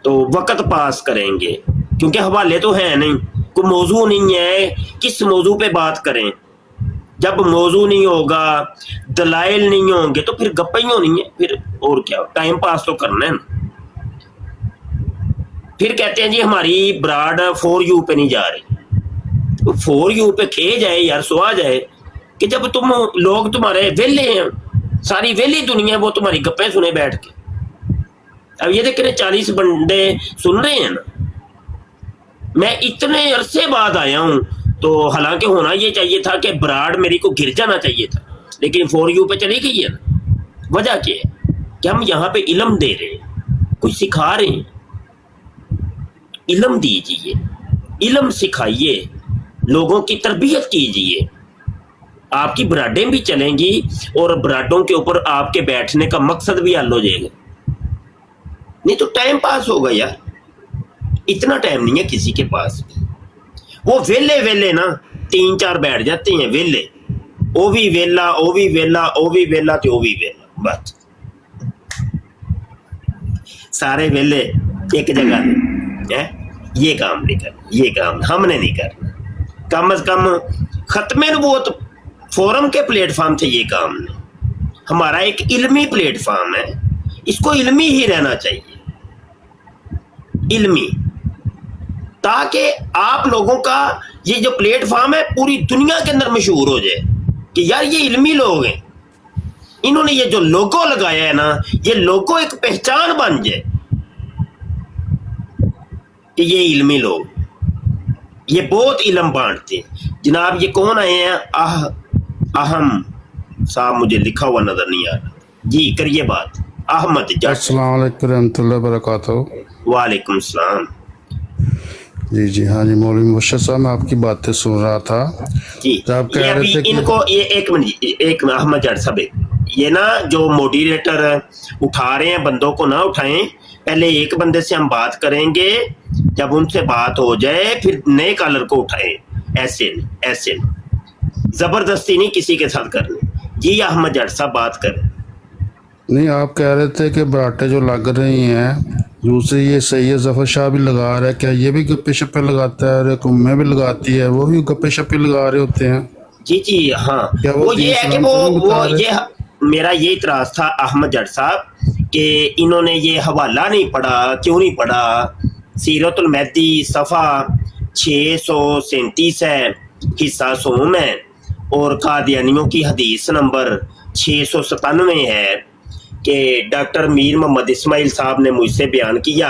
तो वक्त पास करेंगे क्योंकि हवाले तो हैं नहीं, कोई मौजू नहीं है, किस मौजू पे बात करें। जब मौजू नहीं होगा, दलाइल नहीं होंगे तो फिर गप्पे ही होनी है, फिर और क्या, टाइम पास तो करना है ना। फिर कहते हैं जी हमारी ब्राड फॉर यू पे नहीं जा रही। तो फॉर यू पे खे जाए यार, सुहा जाए कि जब तुम लोग तुम्हारे वेले हैं, सारी वेली दुनिया वो तुम्हारी गप्पे सुने बैठ के। अब ये देख रहे 40 बंदे सुन रहे हैं ना। मैं इतने अरसे बाद आया हूं, तो हालांकि होना ये चाहिए था कि ब्राड मेरी को गिर जाना चाहिए था, लेकिन फॉर यू पे चली गई है ना। वजह क्या है कि हम यहाँ पे इल्म दे रहे हैं, कुछ सिखा रहे हैं। इल्म दीजिए, इल्म सिखाइए, लोगों की तरबियत कीजिए। आपकी ब्राडें भी चलेंगी और ब्राडों के ऊपर आपके बैठने का मकसद भी हल हो जाएगा। नहीं तो टाइम पास होगा यार, इतना टाइम नहीं है किसी के पास। वो वेले वेले ना 3-4 बैठ जाते हैं वेले, ओ भी वेला, ओ भी वेला, ओ भी वेला, तो ओ भी वेला, बस सारे वेले एक जगह है। ये काम नहीं करना, ये काम हमने नहीं करना। कम अज कम खत्मे नबूवत फोरम के प्लेटफॉर्म से ये काम नहीं। हमारा एक इल्मी प्लेटफॉर्म है, इसको इल्मी ही रहना चाहिए, इल्मी, ताकि आप लोगों का ये जो प्लेटफॉर्म है पूरी दुनिया के अंदर मशहूर हो जाए कि यार ये इल्मी लोग हैं। इन्होंने ये जो लोगो लगाया है ना, ये लोगो एक पहचान बन जाए कि ये इल्मी लोग, ये बहुत इल्म बांटते हैं। जनाब ये कौन आए हैं? अहम साहब, मुझे लिखा हुआ नजर नहीं आ रहा जी, करिए बात। अहमद जट।
अस्सलाम वालेकुम रहमतुल्लाहि वबरकातुहू।
वालेकुम सलाम।
जी हाँ जी, मौलवी मुर्शद साहब, मैं आपकी बातें सुन रहा था
जी।
तो आप
ये
कह
अभी
रहे थे कि
इनको ये एक मिनट, एक अहमद जट साहब, ये ना जो मॉडरेटर उठा रहे हैं बंदों को ना उठाएं, पहले एक बंदे से हम बात करेंगे, जब उनसे बात हो जाए फिर नए कॉलर को उठाएं। ऐसे जबरदस्ती नहीं किसी के साथ करनी। जी अहमद जट साहब बात करें।
नहीं, आप कह रहे थे कि बराटे जो लग रही हैं, दूसरी ये सैयद जफर शाह भी लगा रहा है, क्या ये भी गप्पे शप्पे लगाता है? और उम्में भी लगाती है, वो भी गप्पे शप्पे लगा रहे होते हैं?
जी हाँ, वो ये है कि वो ये मेरा ये इतराज था अहमद जट साहब कि इन्होंने ये हवाला नहीं पढ़ा। क्यों नहीं पढ़ा? सीरतुल महदी सफ़ा 637 है, हिस्सा सोम है, और कादियानियों की हदीस नंबर 697 है कि डॉक्टर मीर मोहम्मद इस्माइल साहब ने मुझसे बयान किया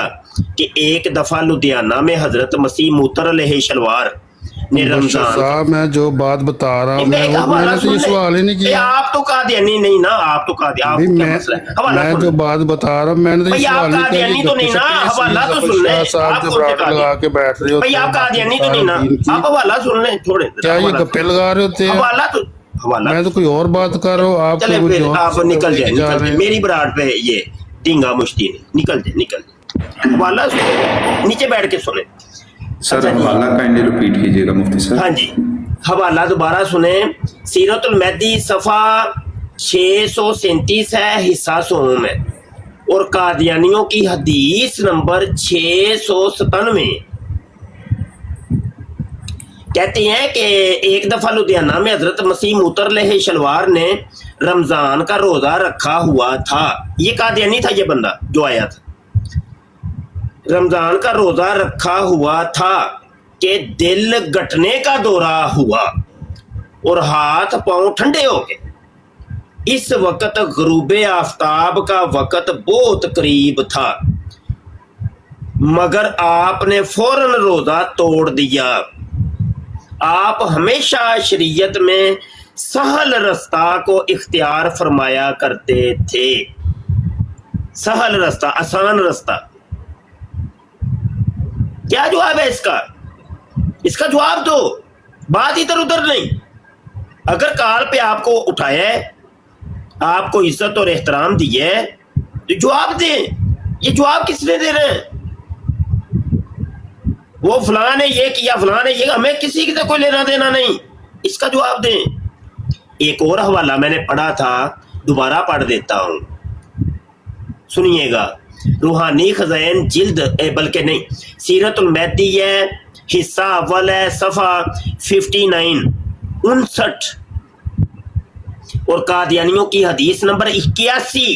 कि एक दफ़ा लुधियाना में हज़रत मसीह मूतर अलैहि शलवार ने रमजान
साहब, मैं जो बात बता रहा हूँ, मैंने तो ये सवाल ही नहीं किया।
आप तो कादियानी नहीं ना, आप तो कादियानी,
मैं जो बात बता रहा हूँ, मैंने तो ये सवाल नहीं किया।
तो नहीं ना, हवाला तो सुन ले।
साहब जो बराटे लगा के बैठ रहे होते हैं,
आप कादियानी तो नहीं ना, आप हवाला सुन ले थोड़े।
क्या ये गप्पे लगा रहे होते हैं?
हवाला तो
मैं तो कोई और बात कर रहा हूँ, आप
निकल जाए मेरी बरात पे ये ढींगा मुश्ती ने, निकल जाए। हवाला नीचे बैठ के सुने।
सर हवाला काइंडली रिपीट कीजिएगा मुफ्ती साहब।
हाँ जी, हवाला दोबारा सुने, सीरतुल महदी सफ़ा 637 है, हिस्सा सोम है, और कादियानियों की हदीस नंबर 697 कहते हैं कि एक दफ़ा लुधियाना में हजरत मसीह मुतरलह शलवार ने रमज़ान का रोज़ा रखा हुआ था। ये कादियानी था, ये बंदा जो आया था, रमज़ान का रोज़ा रखा हुआ था कि दिल घटने का दौरा हुआ और हाथ पांव ठंडे हो गए। इस वक्त गुरूबे आफ्ताब का वक्त बहुत करीब था, मगर आपने फौरन रोज़ा तोड़ दिया। आप हमेशा शरीयत में सहल रास्ता को इख्तियार फरमाया करते थे। सहल रास्ता, आसान रास्ता। क्या जवाब है इसका? इसका जवाब दो, बात इधर उधर नहीं। अगर काल पे आपको उठाया है, आपको इज्जत और एहतराम दी है, तो जवाब दें। ये जवाब किसने दे रहे हैं? वो फलां ने ये किया, फलां ने ये, हमें किसी से कोई लेना देना नहीं, इसका जवाब दें। एक और हवाला मैंने पढ़ा था, दोबारा पढ़ देता हूं, सुनिएगा। रूहानी खज़ाइन जिल्द बल्कि नहीं, सीरतुल महदी है, हिस्सा अव्वल है, सफ़ा 59 और कादियानियों की हदीस नंबर 81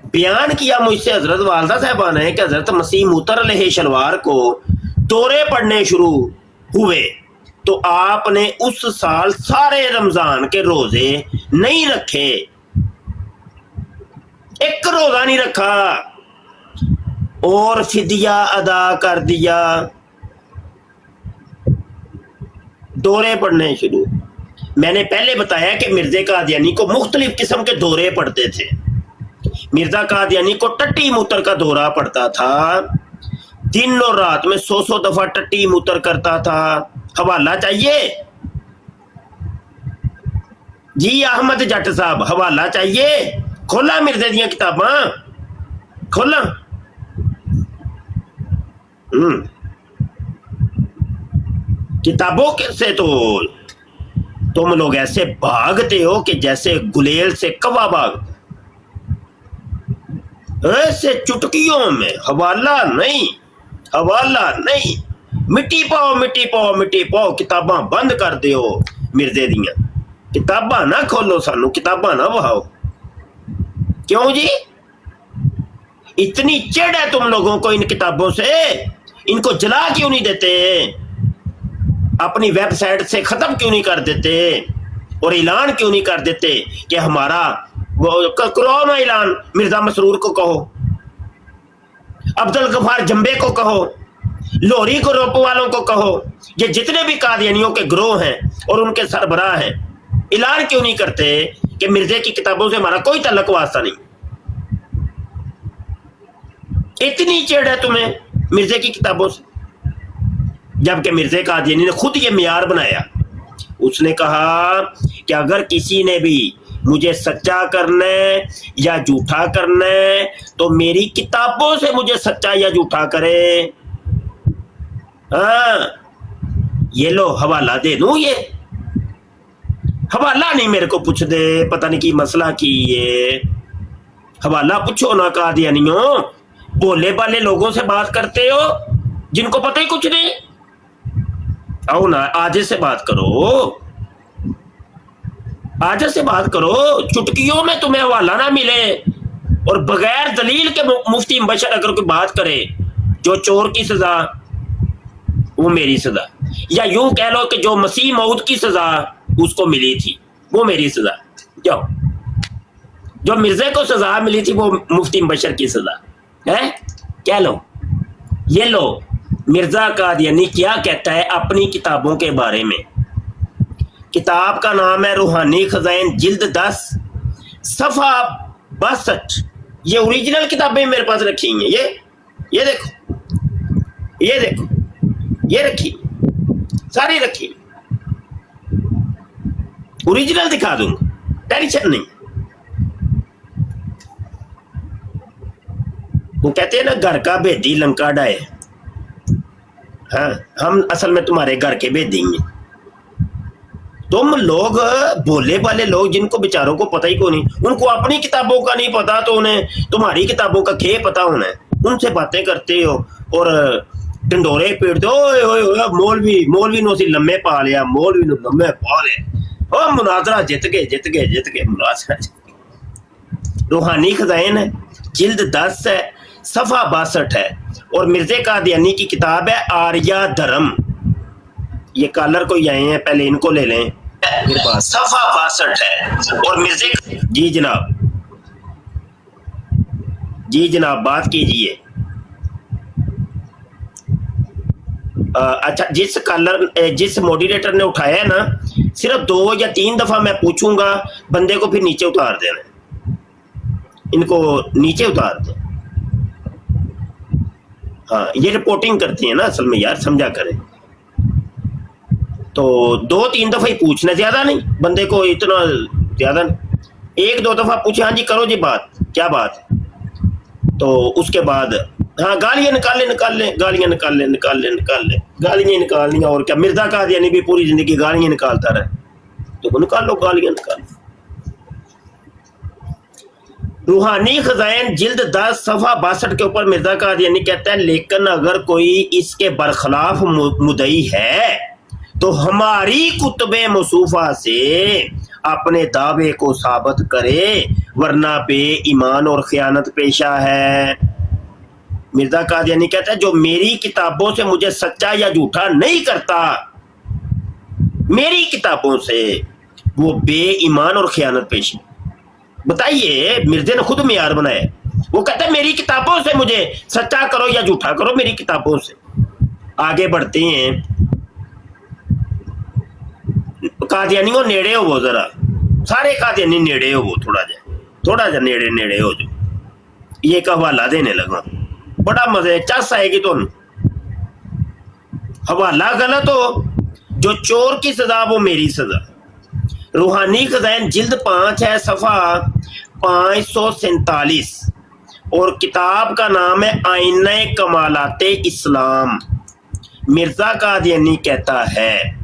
बयान किया मुझसे हजरत वालदा साहबा ने कि हजरत मसीह मुतरलह शलवार को दौरे पड़ने शुरू हुए तो आपने उस साल सारे रमजान के रोजे नहीं रखे, एक रोजा नहीं रखा और फिदिया अदा कर दिया। दौरे पड़ने शुरू। मैंने पहले बताया कि मिर्जा कादियानी को मुख्तलिफ किस्म के दौरे पड़ते थे। मिर्जा कादियानी को टट्टी मूत्र का दौरा पड़ता था, दिन और रात में 100 दफा टट्टी मूत्र करता था। हवाला चाहिए जी अहमद जट साहब? हवाला चाहिए? खोला मिर्जे दियां किताबां, खोला। किताबों से तो तुम लोग ऐसे भागते हो कि जैसे गुलेल से कौवा भाग, ऐसे चुटकियों में। हवाला नहीं, हवाला नहीं, मिट्टी पाओ, मिट्टी पाओ, मिट्टी पाओ। किताबां बंद कर दियो मिर्जे दियां, किताबां ना खोलो, सानू किताबां ना बहाओ। क्यों जी? इतनी चिढ़ है तुम लोगों को इन किताबों से, इनको जला क्यों नहीं देते? अपनी वेबसाइट से खत्म क्यों नहीं कर देते और ऐलान क्यों नहीं कर देते कि हमारा करो ना ऐलान। मिर्जा मसरूर को कहो, अब्दुल गफार जंबे को कहो, लोहरी ग्रुप वालों को कहो, ये जितने भी कादियानियों के ग्रोह हैं और उनके सरबराह हैं, ऐलान क्यों नहीं करते कि मिर्जे की किताबों से हमारा कोई तल्लुक वास्ता नहीं? इतनी चिढ़ है तुम्हें मिर्जे की किताबों से, जबकि मिर्जे कादियानी ने खुद ये मियार बनाया। उसने कहा कि अगर किसी ने भी मुझे सच्चा करना या झूठा करना तो मेरी किताबों से मुझे सच्चा या झूठा करे। हाँ, ये लो हवाला दे दूं, ये हवाला नहीं मेरे को पूछ दे, पता नहीं की मसला की ये हवाला पूछो ना। कादियानियों, बोले बाले लोगों से बात करते हो जिनको पता ही कुछ नहीं। आओ ना, आज से बात करो, आज से बात करो। चुटकियों में तुम्हें हवाला ना मिले और बगैर दलील के मुफ्ती मुबशर अगर कोई बात करे, जो चोर की सजा वो मेरी सजा, या यूं कह लो कि जो मसीह मौत की सजा उसको मिली थी वो मेरी सजा, जाओ। जो मिर्जे को सजा मिली थी वो मुफ्ती मुबशर की सजा है, कह लो। ये लो मिर्जा कादियानी क्या कहता है अपनी किताबों के बारे में। किताब का नाम है रूहानी खज़ाइन जिल्द 10 सफ़ा 62। ये ओरिजिनल किताबें मेरे पास रखी हैं, ये देखो, ये देखो, ये रखी, सारी रखी, ओरिजिनल दिखा दूंगा, टेंशन नहीं। वो कहते हैं ना, घर का भेदी लंका डाए। हाँ, हम असल में तुम्हारे घर के भेज देंगे। तुम लोग भोले भाले लोग जिनको बेचारों को पता ही को नहीं, उनको अपनी किताबों का नहीं पता तो उन्हें तुम्हारी किताबों का खे पता होना है, उनसे बातें करते हो और ढंडोरे पीटते हो। ओए ओए ओए मौलवी नो सी लम्बे पा लिया, मौलवी नो लम्बे पा लिया। ओ मुनाजरा जित गए मुनाजरा। रूहानी खजाइन है, जिल्द 10 है, सफा 62 है और मिर्जे कादियानी की किताब है आर्या धर्म। ये कॉलर को आए हैं, पहले इनको ले लें। मेरे पास सफा 62 है और मिर्जे। जी जनाब बात कीजिए। अच्छा, जिस मॉडरेटर ने उठाया है ना, सिर्फ 2 या 3 दफा मैं पूछूंगा, बंदे को फिर नीचे उतार देना, इनको नीचे उतार दें। हाँ, ये रिपोर्टिंग करती है ना असल में यार, समझा करें। तो 2-3 दफा ही पूछना, ज्यादा नहीं, बंदे को इतना ज्यादा नहीं। 1-2 दफा पूछे, हाँ जी करो जी बात, क्या बात है, तो उसके बाद हाँ गालियां निकाल ले, गालियां निकालनी और क्या। मिर्जा कादियानी भी पूरी जिंदगी गालियां निकालता रहे, तो निकाल लो गालियां निकाल। रूहानी खजाइन जिल्द 10 सफा 62 के ऊपर मिर्जा कादियानी कहता है, लेकिन अगर कोई इसके बरखिलाफ मुदई है तो हमारी कुतुबे मसूफा से अपने दावे को साबित करे, वरना बे ईमान और खयानत पेशा है। मिर्जा कादियानी कहता है, जो मेरी किताबों से मुझे सच्चा या झूठा नहीं करता, मेरी किताबों से, वो बे ईमान और खयानत पेशा। बताइए, मिर्जे ने खुद मियार बनाया। वो कहता है मेरी किताबों से मुझे सच्चा करो या झूठा करो, मेरी किताबों से। आगे बढ़ते हैं। कादियानियों नेड़े हो वो, जरा सारे कादियानी नेड़े हो वो, थोड़ा जा नेड़े हो जो। ये एक हवाला देने लगा, बड़ा मजे चस आएगी तो। हवाला गलत हो, जो चोर की सजा वो मेरी सजा। रूहानी खजाइन जिल्द 5 है, सफा 547 और किताब का नाम है आईने कमालाते इस्लाम। मिर्जा कादियानी कहता है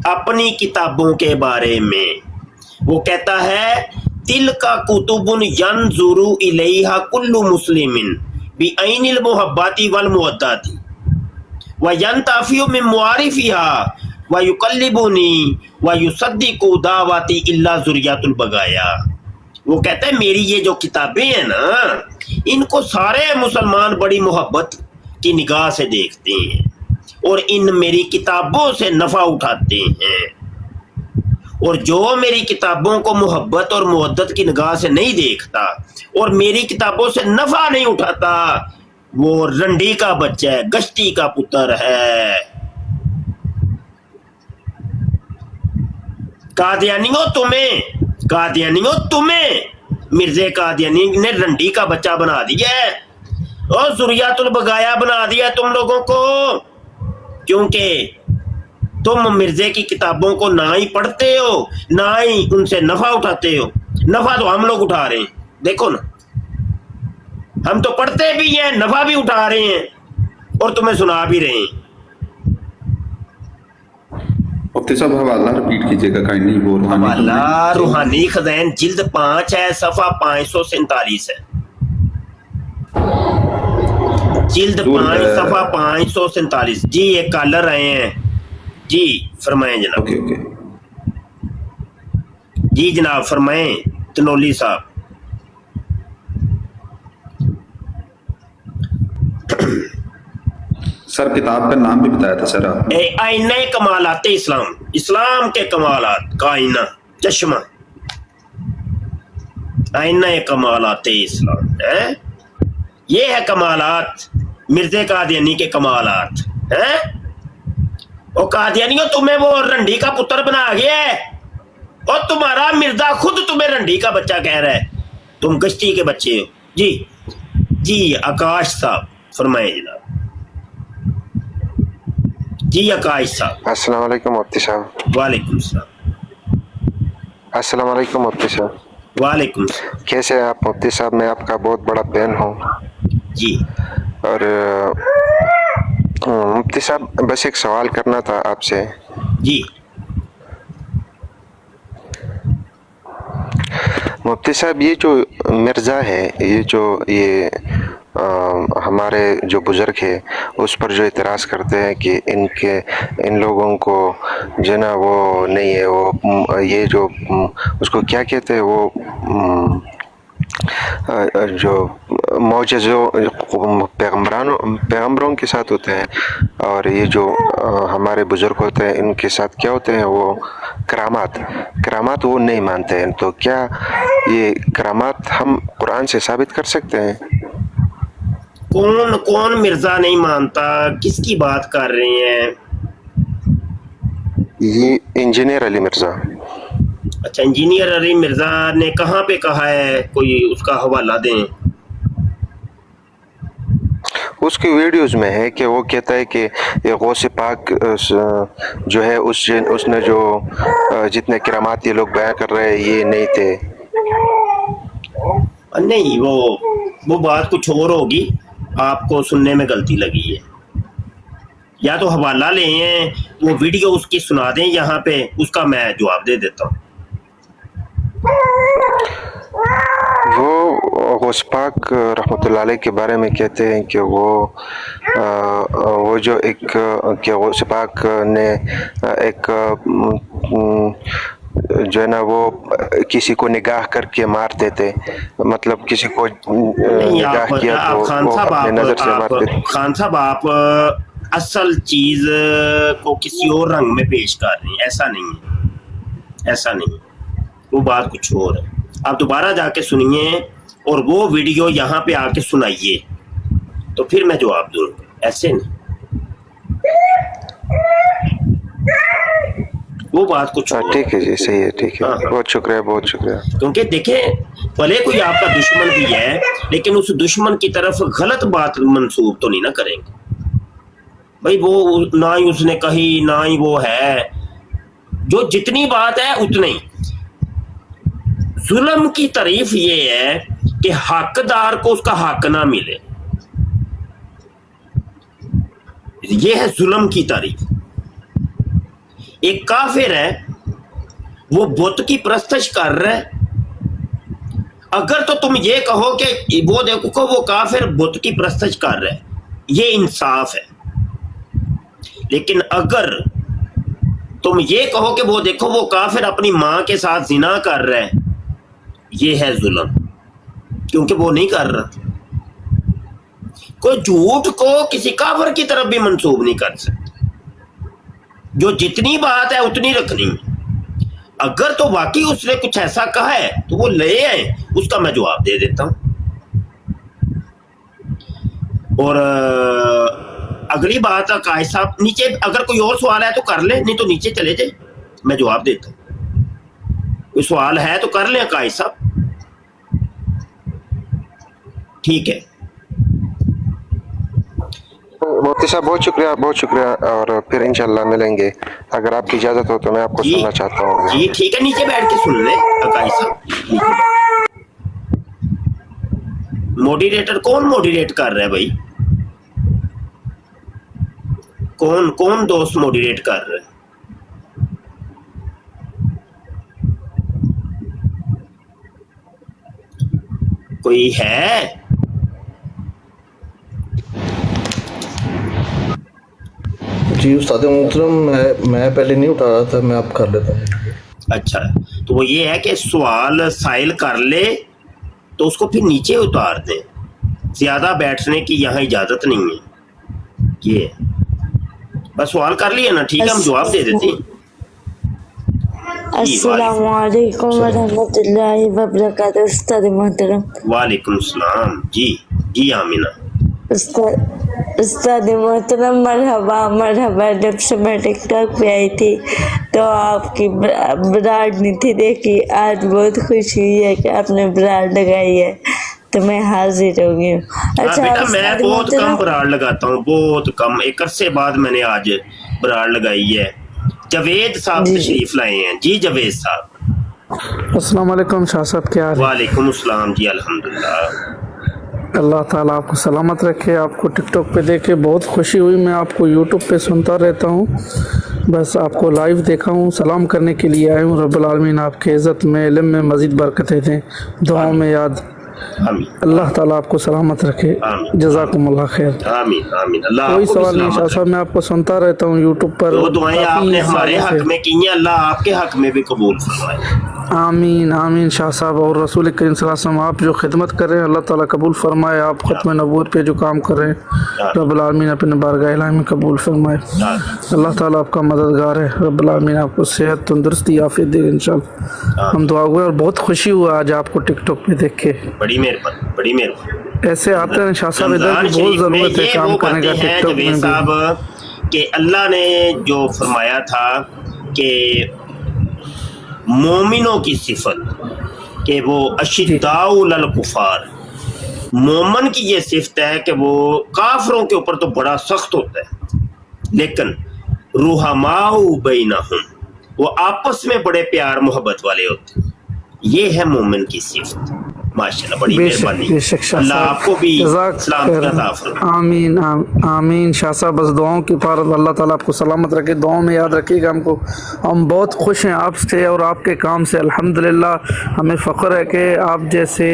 अपनी किताबों के बारे में, वो कहता है, तिल का कुतुबुन यंजुरु इलैहा कुल्लु मुस्लिमिन बिअैनिल मुहब्बती वल मुवद्दती व यंताफियु मिन मुआरिफिहा व युकल्लिबुनी व युसद्दिकु दावती इल्ला ज़ुरियतुल बगाया। वो कहता है मेरी ये जो किताबें हैं ना, इनको सारे मुसलमान बड़ी मोहब्बत की निगाह से देखते हैं और इन मेरी किताबों से नफा उठाते हैं, और जो मेरी किताबों को मोहब्बत और मुवद्दत की निगाह से नहीं देखता और मेरी किताबों से नफा नहीं उठाता, वो रंडी का बच्चा है, गश्ती का पुत्र है। कादियानियों तुम्हें मिर्जे कादियानी ने रंडी का बच्चा बना दिया है और ज़ुरियतुल बगाया बना दिया तुम लोगों को, क्योंकि तुम मिर्जे की किताबों को ना ही पढ़ते हो ना ही उनसे नफा उठाते हो। नफा तो हम लोग उठा रहे हैं, देखो ना, हम तो पढ़ते भी हैं, नफा भी उठा रहे हैं और तुम्हें सुना भी रहे हैं।
मुफ्ती साहब हवाला रिपीट कीजिएगा काइंडली। वो
हवाला रूहानी खजाइन जिल्द 5 है, सफा 547 है। जिल्द 5 सफा 547। जी एक कॉलर आए हैं, जी फरमाएं जनाब।
ओके
जी जनाब फरमाएं तनोली साहब।
सर किताब का नाम भी बताया था सर आपने।
आईने कमालाते इस्लाम, इस्लाम के कमालात का आईना, चश्मा, आईने कमालाते इस्लाम है। ये है कमालात, मिर्जे कादियानी के कमालात हैं। और कादियानियों तुम्हें वो रंडी का पुत्र बना गया है और तुम्हारा मिर्जा खुद तुम्हें रंडी का बच्चा कह रहा है, तुम गश्ती के बच्चे हो। जी आकाश साहब फरमाए जनाब। जी आकाश साहब।
अस्सलाम वालेकुम मुफ्ती साहब।
वालेकुम सलाम।
अस्सलाम वालेकुम मुफ्ती साहब।
वालेकुम।
कैसे हैं आप मुफ्ती साहब? मैं आपका बहुत बड़ा फैन हूँ
जी।
और मुफ्ती साहब बस एक सवाल करना था आपसे।
जी
मुफ्ती साहब ये जो मिर्ज़ा है, ये हमारे जो बुज़ुर्ग है उस पर जो इतराज़ करते हैं कि इन लोगों को जो ना वो नहीं है, वो ये जो उसको क्या कहते हैं, वो जो मौजज़ों पैगम्बरों के साथ होते हैं, और ये जो हमारे बुज़ुर्ग होते हैं इनके साथ क्या होते हैं, वो करामात वो नहीं मानते हैं। तो क्या ये करामात हम कुरान से साबित कर सकते हैं?
कौन कौन मिर्जा नहीं मानता, किसकी बात कर रहे हैं?
ये इंजीनियर अली मिर्ज़ा।
अच्छा, इंजीनियर अली मिर्जा ने कहाँ पे कहा है, कोई उसका हवाला दें।
उसकी वीडियोस में है कि वो कहता है कि ये गौसे पाक जो है उसने जो जितने करामात ये लोग बयां कर रहे हैं ये नहीं थे।
नहीं, वो बात कुछ और होगी, आपको सुनने में गलती लगी है। या तो हवाला ले हैं, वो वीडियो उसकी सुना दें यहाँ पे, उसका मैं जवाब दे देता हूँ।
वो गौसे पाक रहमतुल्लाह अलैह के बारे में कहते हैं कि वो जो एक कि गौसे पाक ने एक जो है ना वो किसी को निगाह करके मारते थे, मतलब किसी को निगाह किया तो वो अपने नजर से मारते थे।
खान साहब, आप असल चीज को किसी और रंग में पेश कर रहे हैं, ऐसा नहीं है, ऐसा नहीं, वो बात कुछ और है। आप दोबारा जाके सुनिए और वो वीडियो यहाँ पे आके सुनाइए, तो फिर मैं जवाब दूंगा, ऐसे नहीं, वो बात कुछ।
ठीक है जी, सही है, ठीक है।
हाँ।
बहुत शुक्रिया, बहुत शुक्रिया।
क्योंकि देखें, भले कोई आपका दुश्मन भी है, लेकिन उस दुश्मन की तरफ गलत बात मंसूब तो नहीं ना करेंगे भाई। वो ना ही उसने कही, ना ही वो है, जो जितनी बात है उतनी। जुल्म की तारीफ ये है कि हकदार को उसका हक ना मिले, ये है जुल्म की तारीफ। एक काफिर है, वो बुत की परस्तिश कर रहा है, अगर तो तुम ये कहो कि वो देखो वो काफिर बुत की परस्तिश कर रहा है, ये इंसाफ है। लेकिन अगर तुम ये कहो कि वो देखो वो काफिर अपनी माँ के साथ जिना कर रहा है, ये है जुल्म, क्योंकि वो नहीं कर रहा। कोई झूठ को किसी काफिर की तरफ भी मंसूब नहीं कर सकता, जो जितनी बात है उतनी रखनी है। अगर तो वाकई उसने कुछ ऐसा कहा है तो वो ले आए, उसका मैं जवाब दे देता हूं। और अगली बात, कायद साहब नीचे अगर कोई और सवाल है तो कर ले, नहीं तो नीचे चले जाए, मैं जवाब देता हूं। कोई सवाल है तो कर ले कायद साहब, ठीक है।
मुफ्ती साहब बहुत शुक्रिया, बहुत शुक्रिया, और फिर इंशाल्लाह मिलेंगे। अगर आपकी इजाजत हो तो मैं आपको सुनना चाहता हूँ।
जी ठीक है, नीचे बैठ के सुन ले कायद साहब। मॉडरेटर कौन मॉडरेट कर रहा है भाई? कौन दोस्त मॉडरेट कर रहा है? कोई है?
जी उस्ताद मोहतरम, मैं पहले नहीं उठा रहा था, मैं अब कर लेता हूँ।
अच्छा, तो वो ये है कि सवाल साइल कर ले तो उसको फिर नीचे उतार दे, ज्यादा बैठने की यहाँ इजाजत नहीं है। ये बस सवाल कर लिया ना, ठीक है, हम जवाब दे देते हैं।
अस्सलामु अलैकुम वरहमतुल्लाहि वबरकातुहू। उस्ताद मोहतरम।
वालेकुम सलाम। जी आमिना।
उस्ताद मोहतरम, मरहबा मरहबा। जब से मैं टिकटॉक पे आई थी तो आपकी ब्रांड नहीं थी देखी, आज बहुत खुशी हुई है कि आपने ब्रांड लगाई है, तो मैं हाजिर हो गई हूँ। अच्छा
बेटा, मैं बहुत कम ब्रांड लगाता हूँ, बहुत कम। एक अरसे बाद मैंने आज ब्रांड लगाई है। जावेद साहब तशरीफ लाए हैं। जी जावेद साहब।
अस्सलाम वालेकुम शाह साहब, क्या हाल है?
वालेकुम अस्सलाम जी, अल्हम्दुलिल्लाह।
अल्लाह ताला आपको सलामत रखे। आपको टिकटॉक पे देख के बहुत खुशी हुई। मैं आपको यूट्यूब पे सुनता रहता हूँ, बस आपको लाइव देखा हूँ, सलाम करने के लिए आया हूँ। रब्बुल आलमीन आपके इज़्ज़त में, इल्म में मज़ीद बरकतें दें, दुआओं में याद। अल्लाह ताला आपको सलामत रखे। जज़ाकुमुल्लाह खैर।
आमीन आमीन। अल्लाह
कोई
आपको भी
सवाल नहीं
सलामत
शाह
रखे।
साहब, मैं आपको सुनता रहता हूँ यूट्यूब पर।
जो दुआएं
काफ़ी
आपने हमारे
सालों
हक
से।
में की हैं, अल्लाह आपके हक में भी कबूल फरमाए।
आमीन आमीन शाह साहब। और रसूल करीम सल्लल्लाहु अलैहि वसल्लम आप जो खिदमत कर रहे हैं, अल्लाह ताला कबूल फरमाए। आप ख़त्म नबूवत पे जो काम कर रहे हैं, रब्बुल आलमीन अपने बारगाह इलाही में कबूल फरमाए। अल्लाह ताला आपका मददगार है। रब्बुल आलमीन आपको सेहत, तंदुरुस्ती, आफियत दे इंशाअल्लाह। हम दुआ हुए और बहुत खुशी हुआ आज आपको टिकटॉक पे देख के।
बड़ी मेहरबानी, बड़ी मेहरबानी।
ऐसे आते हैं शाह साहब, इधर
रमजान
की बहुत
शरीफ में
ज़रूरत है
ये
काम
वो
करने का
बातें हैं
टिकटॉक
जवेद
में भी।
साहब कि अल्लाह ने जो फरमाया था कि मोमिनों की सिफत कि वो अशिद्दाउल अल कुफार, मोमन की ये सिफत है कि वो काफरों के ऊपर तो बड़ा सख्त होता है, लेकिन रुहमाउ बैनहुम, वो आपस में बड़े प्यार मोहब्बत वाले होते हैं। ये है मोमिन की सिफत। माशाल्लाह, बड़ी मेहरबानी।
बेशक शाह
अल्लाह
साहब,
आपको भी
जज़ाक
सलामत
खैर।
अता फरमाए।
आमीन आमीन शाह साहब। बस दुआओं की पार अल्लाह ताला आपको सलामत रखे, दुआओं में याद रखिएगा हमको। हम बहुत खुश हैं आपसे और आपके काम से। अल्हम्दुलिल्लाह हमें फ़ख्र है कि आप जैसे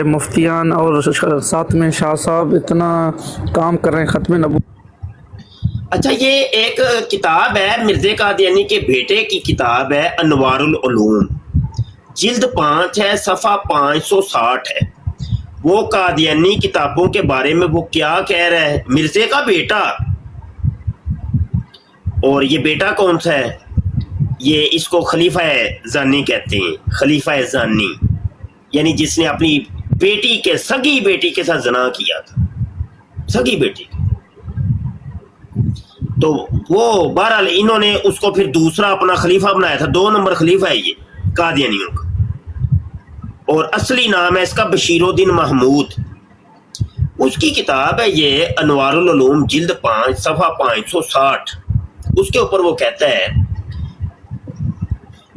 मुफ्तियान और साथ में शाह साहब इतना काम कर रहे हैं ख़त्म नबूवत।
अच्छा, ये एक किताब है मिर्ज़े कादियानी के बेटे की किताब है, अनवारुल उलूम, जिल्द 5 है, सफ़ा 560 है। वो कादियानी किताबों के बारे में वो क्या कह रहा है, मिर्ज़े का बेटा। और ये बेटा कौन सा है? ये इसको खलीफा ज़ानी कहते हैं। खलीफा ज़ानी यानी जिसने अपनी बेटी के, सगी बेटी के साथ ज़ना किया था, सगी बेटी। तो वो बहरहाल इन्होंने उसको फिर दूसरा अपना खलीफा बनाया था। 2 नंबर खलीफा है ये कादियानियों का, और असली नाम है इसका बशीरुद्दीन महमूद। उसकी किताब है ये अनवारुल उलूम, जिल्द 5, सफ़ा 560। उसके ऊपर वो कहता है,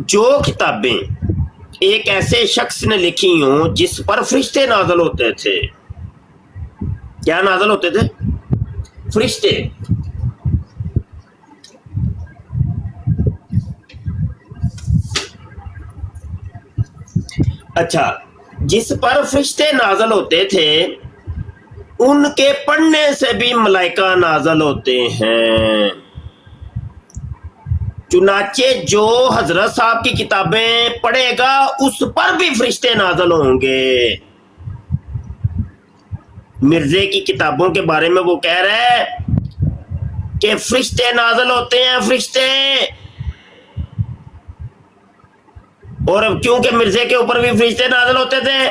जो किताबें एक ऐसे शख्स ने लिखी हों जिस पर फरिश्ते नाज़िल होते थे। क्या नाज़िल होते थे? फरिश्ते। अच्छा, जिस पर फरिश्ते नाज़िल होते थे, उनके पढ़ने से भी मलाइका नाज़िल होते हैं। चुनाचे जो हजरत साहब की किताबें पढ़ेगा उस पर भी फरिश्ते नाज़िल होंगे। मिर्जे की किताबों के बारे में वो कह रहे हैं कि फरिश्ते नाज़िल होते हैं, फरिश्ते। और क्योंकि मिर्जे के ऊपर भी फरिश्ते नाज़िल होते थे,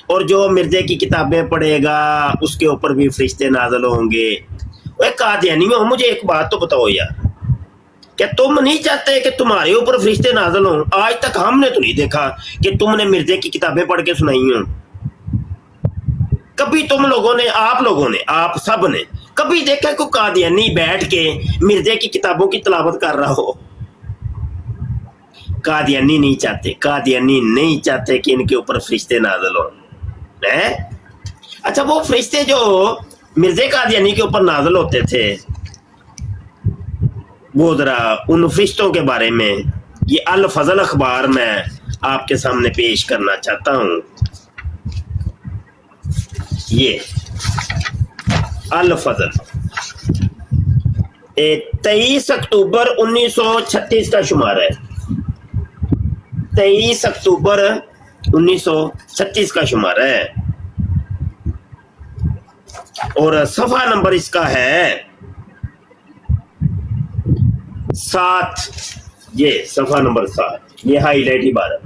और जो मिर्जे की किताबें पढ़ेगा उसके ऊपर भी फरिश्ते नाज़िल होंगे। ओए कादियानियों, मुझे एक बात तो बताओ यार, क्या तुम नहीं चाहते कि तुम्हारे ऊपर फरिश्ते नाज़िल हों? आज तक हमने तो नहीं देखा कि तुमने मिर्जे की किताबें पढ़ के सुनाई हों। कभी तुम लोगों ने, आप लोगों ने, आप सब ने कभी देखा को कादियानी बैठ के मिर्जे की किताबों की तिलावत कर रहा हो? कादियानी नहीं चाहते, कादियानी नहीं चाहते कि इनके ऊपर फरिश्ते नाज़िल हों। अच्छा, वो फरिश्ते जो मिर्जे कादियानी के ऊपर नाज़िल होते थे, वो जरा उन फरिश्तों के बारे में ये अल फजल अखबार में आपके सामने पेश करना चाहता हूँ। ये अल फजल 23 अक्टूबर 1936 का शुमार है। 23 अक्टूबर 1936 का शुमार है, और सफा नंबर इसका है 7। ये सफा नंबर 7, ये हाईलाइट इबारत।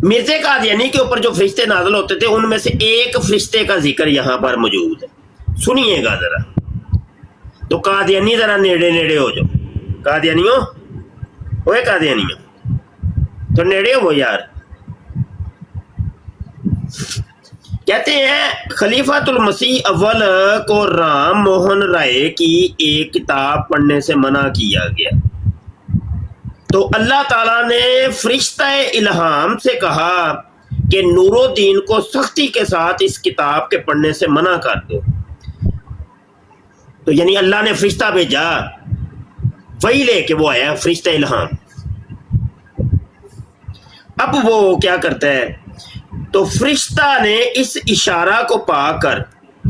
मिर्जे कादियानी के ऊपर जो फरिश्ते नाज़िल होते थे, उनमें से एक फरिश्ते का जिक्र यहाँ पर मौजूद है। सुनिएगा जरा। तो कादियानी जरा नेड़े नेड़े हो जाओ। कादियानियों, ओए कादियानियों, तो नेड़े हो यार। कहते हैं खलीफातुल मसीह अव्वल को राम मोहन राय की एक किताब पढ़ने से मना किया गया, तो अल्लाह ताला ने फरिश्ता इल्हाम से कहा کہ نورالدین کو سختی کے ساتھ اس کتاب کے پڑھنے سے منع کر دو. تو یعنی اللہ نے فرشتہ بھیجا وہی لے کے وہ آیا فرشتہ الہام. اب وہ کیا کرتا ہے, تو فرشتہ نے اس اشارہ کو پا کر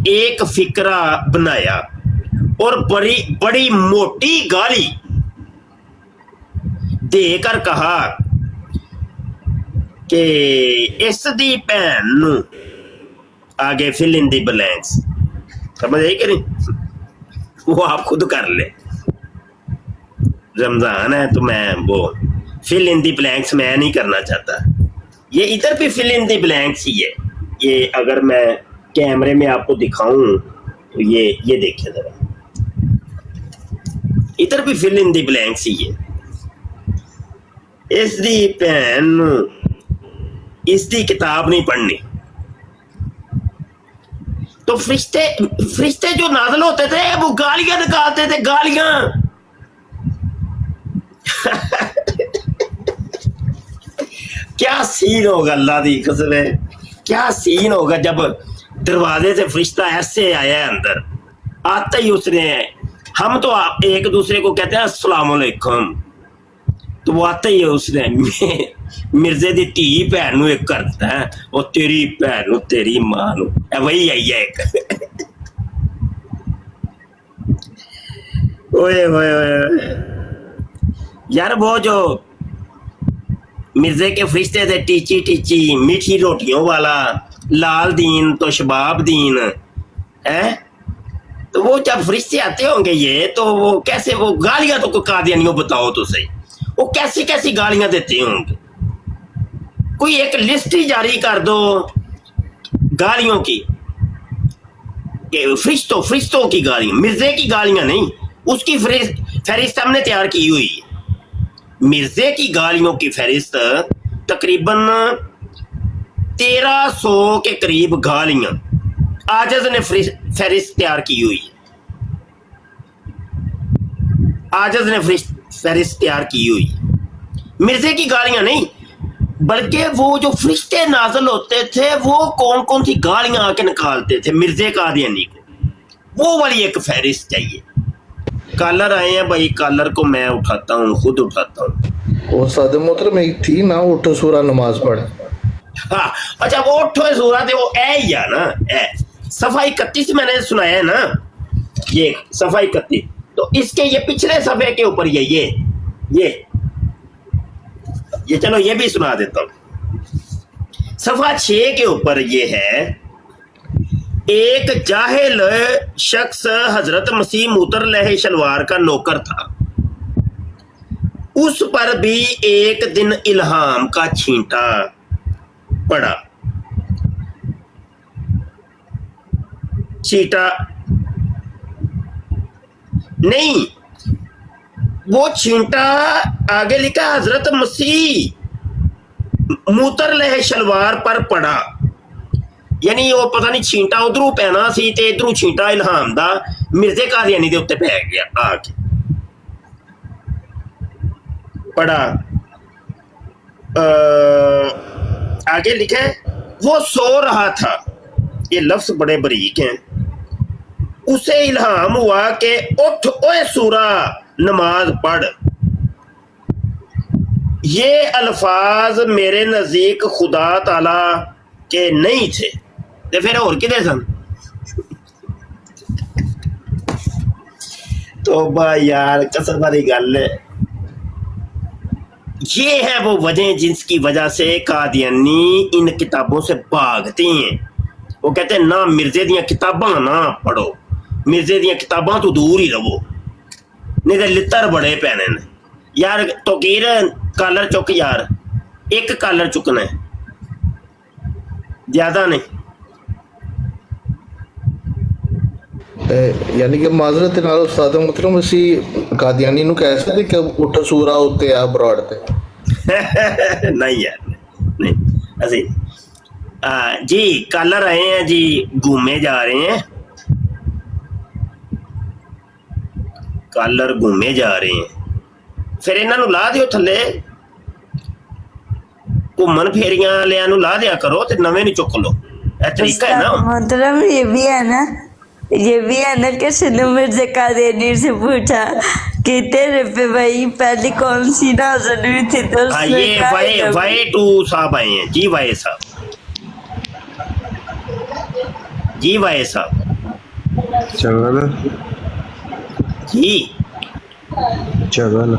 ایک فکرہ بنایا اور بڑی موٹی گالی دے کر کہا کہ اس دی بہن نو, آگے فل ان دی بلینکس, سمجھ آئی کہ نہیں, وہ آپ خود کر لے, رمضان ہے تو میں وہ فل ان دی بلینکس میں نہیں کرنا چاہتا. یہ ادھر بھی فل ان دی بلینکس ہی ہے. یہ اگر میں کیمرے میں آپ کو دکھاؤں تو یہ دیکھیں ذرا, ادھر بھی فل ان دی بلینکس ہی ہے. اس دی بہن اس دی کتاب نہیں پڑھنی. تو فرشتے جو نازل ہوتے تھے وہ گالیاں نکالتے تھے, گالیاں. کیا سین ہوگا, اللہ دی قسم ہے, کیا سین ہوگا جب دروازے سے فرشتہ ایسے آیا ہے اندر. آتے ہی اس نے, ہم تو ایک دوسرے کو کہتے ہیں السلام علیکم, تو وہ آتے ہی اس نے مرزے دی تھی بہن نو ایک کرتا ہے, وہ تیری بہن نو تیری ماں نو, وہی آئی ہے ایک. اوئے اوئے اوئے یار, وہ جو مرزے کے فرشتے تھے ٹیچی ٹیچی میٹھی روٹیوں والا, لال دین تو شباب دین ہے, تو وہ جب فرشتے آتے ہوں گے یہ, تو وہ کیسے وہ گالیاں تو کوئی قادیانیوں بتاؤ تو صحیح, وہ کیسی کیسی گالیاں دیتے ہوں گے. کوئی ایک لسٹ ہی جاری کر دو گالیوں کی, کہ فرشتوں کی گالیاں, مرزے کی گالیاں نہیں, اس کی فہرست ہم نے تیار کی ہوئی ہے. مرزے کی گالیوں کی فہرست تقریباً 1300 کے قریب گالیاں عاجز نے فہرست تیار کی ہوئی ہے. عاجز نے فہرست تیار کی ہوئی ہے. مرزے کی گالیاں نہیں, بلکہ وہ جو فرشتے نازل ہوتے تھے وہ کون کون سی گالیاں آ کے نکالتے تھے مرزے قادیانی کو, وہ والی ایک فہرست چاہیے. کالر آئے ہیں بھائی, کالر کو میں اٹھاتا ہوں, خود اٹھاتا ہوں.
وہ استاد محترم ایک تھی نا, اٹھو سورہ نماز پڑھے.
ہاں اچھا, وہ اٹھو سورہ تھے, وہ اے ہی ہے نا, اے صفحہ 31 میں نے سنایا ہے نا, یہ صفحہ 31, تو اس کے یہ پچھلے صفحے کے اوپر یہ چلو یہ بھی سنا دیتا ہوں. صفحہ 6 کے اوپر یہ ہے, ایک جاہل شخص حضرت مسیح موتر علیہ شلوار کا نوکر تھا, اس پر بھی ایک دن الہام کا چھینٹا پڑا. چھینٹا نہیں, وہ چھینٹا آگے لکھا حضرت مسیح موتر علیہ شلوار پر پڑا. یعنی وہ پتہ نہیں چھینٹا ادھروں پینا سی تے ادھروں چھینٹا الہام دا مرزے قادیانی دے اوتے پہ گیا آ کے پڑا. آگے لکھا ہے, وہ سو رہا تھا, یہ لفظ بڑے باریک ہیں, اسے الہام ہوا کہ اٹھ اوے سورہ نماز پڑھ. یہ الفاظ میرے نزدیک خدا تعالی کے نہیں تھے, تے پھر اور کدے سن. تو یار قسم والی گل ہے, یہ ہے وہ وجہ جس کی وجہ سے قادیانی ان کتابوں سے بھاگتے ہیں. وہ کہتے ہیں نہ مرزے دیاں کتاباں نہ پڑھو, مرزے دیاں کتاباں تو دور ہی رہو, نہیں تو لتر بڑے پینے نے. یار توقیر کالر چک, یار ایک کالر چکنا ہے, زیادہ نہیں.
یعنی کہ معذرت نال استاد محترم اسی قادیانی نو کہہ سکتے کہ اٹھ سورہ ہوتے آ براڑ تے
نہیں یار نہیں اسی. جی کالر آئے ہیں جی, گھومے جا رہے ہیں, کالر گھومے جا رہے ہیں, پھر انہاں نو لا دیو تھلے. ਘੁੰਮਣ ਫੇਰੀਆਂ ਵਾਲਿਆਂ ਨੂੰ ਲਾ ਦਿਆ ਕਰੋ ਤੇ ਨਵੇਂ ਨੂੰ ਚੁੱਕ ਲਓ, ਇਹ ਤਰੀਕਾ ਹੈ ना।
मतलब ये भी है ना कि सिद्धू मिर्जा कादियानी से पूछा कि तेरे पे भाई पहली कौन सी नाज़न हुई थी, तो
हाँ,
उसने
ये
कहा
वाई टू साहब आए हैं जी, वाई साहब जी, वाई साहब
चगल
जी।
चगल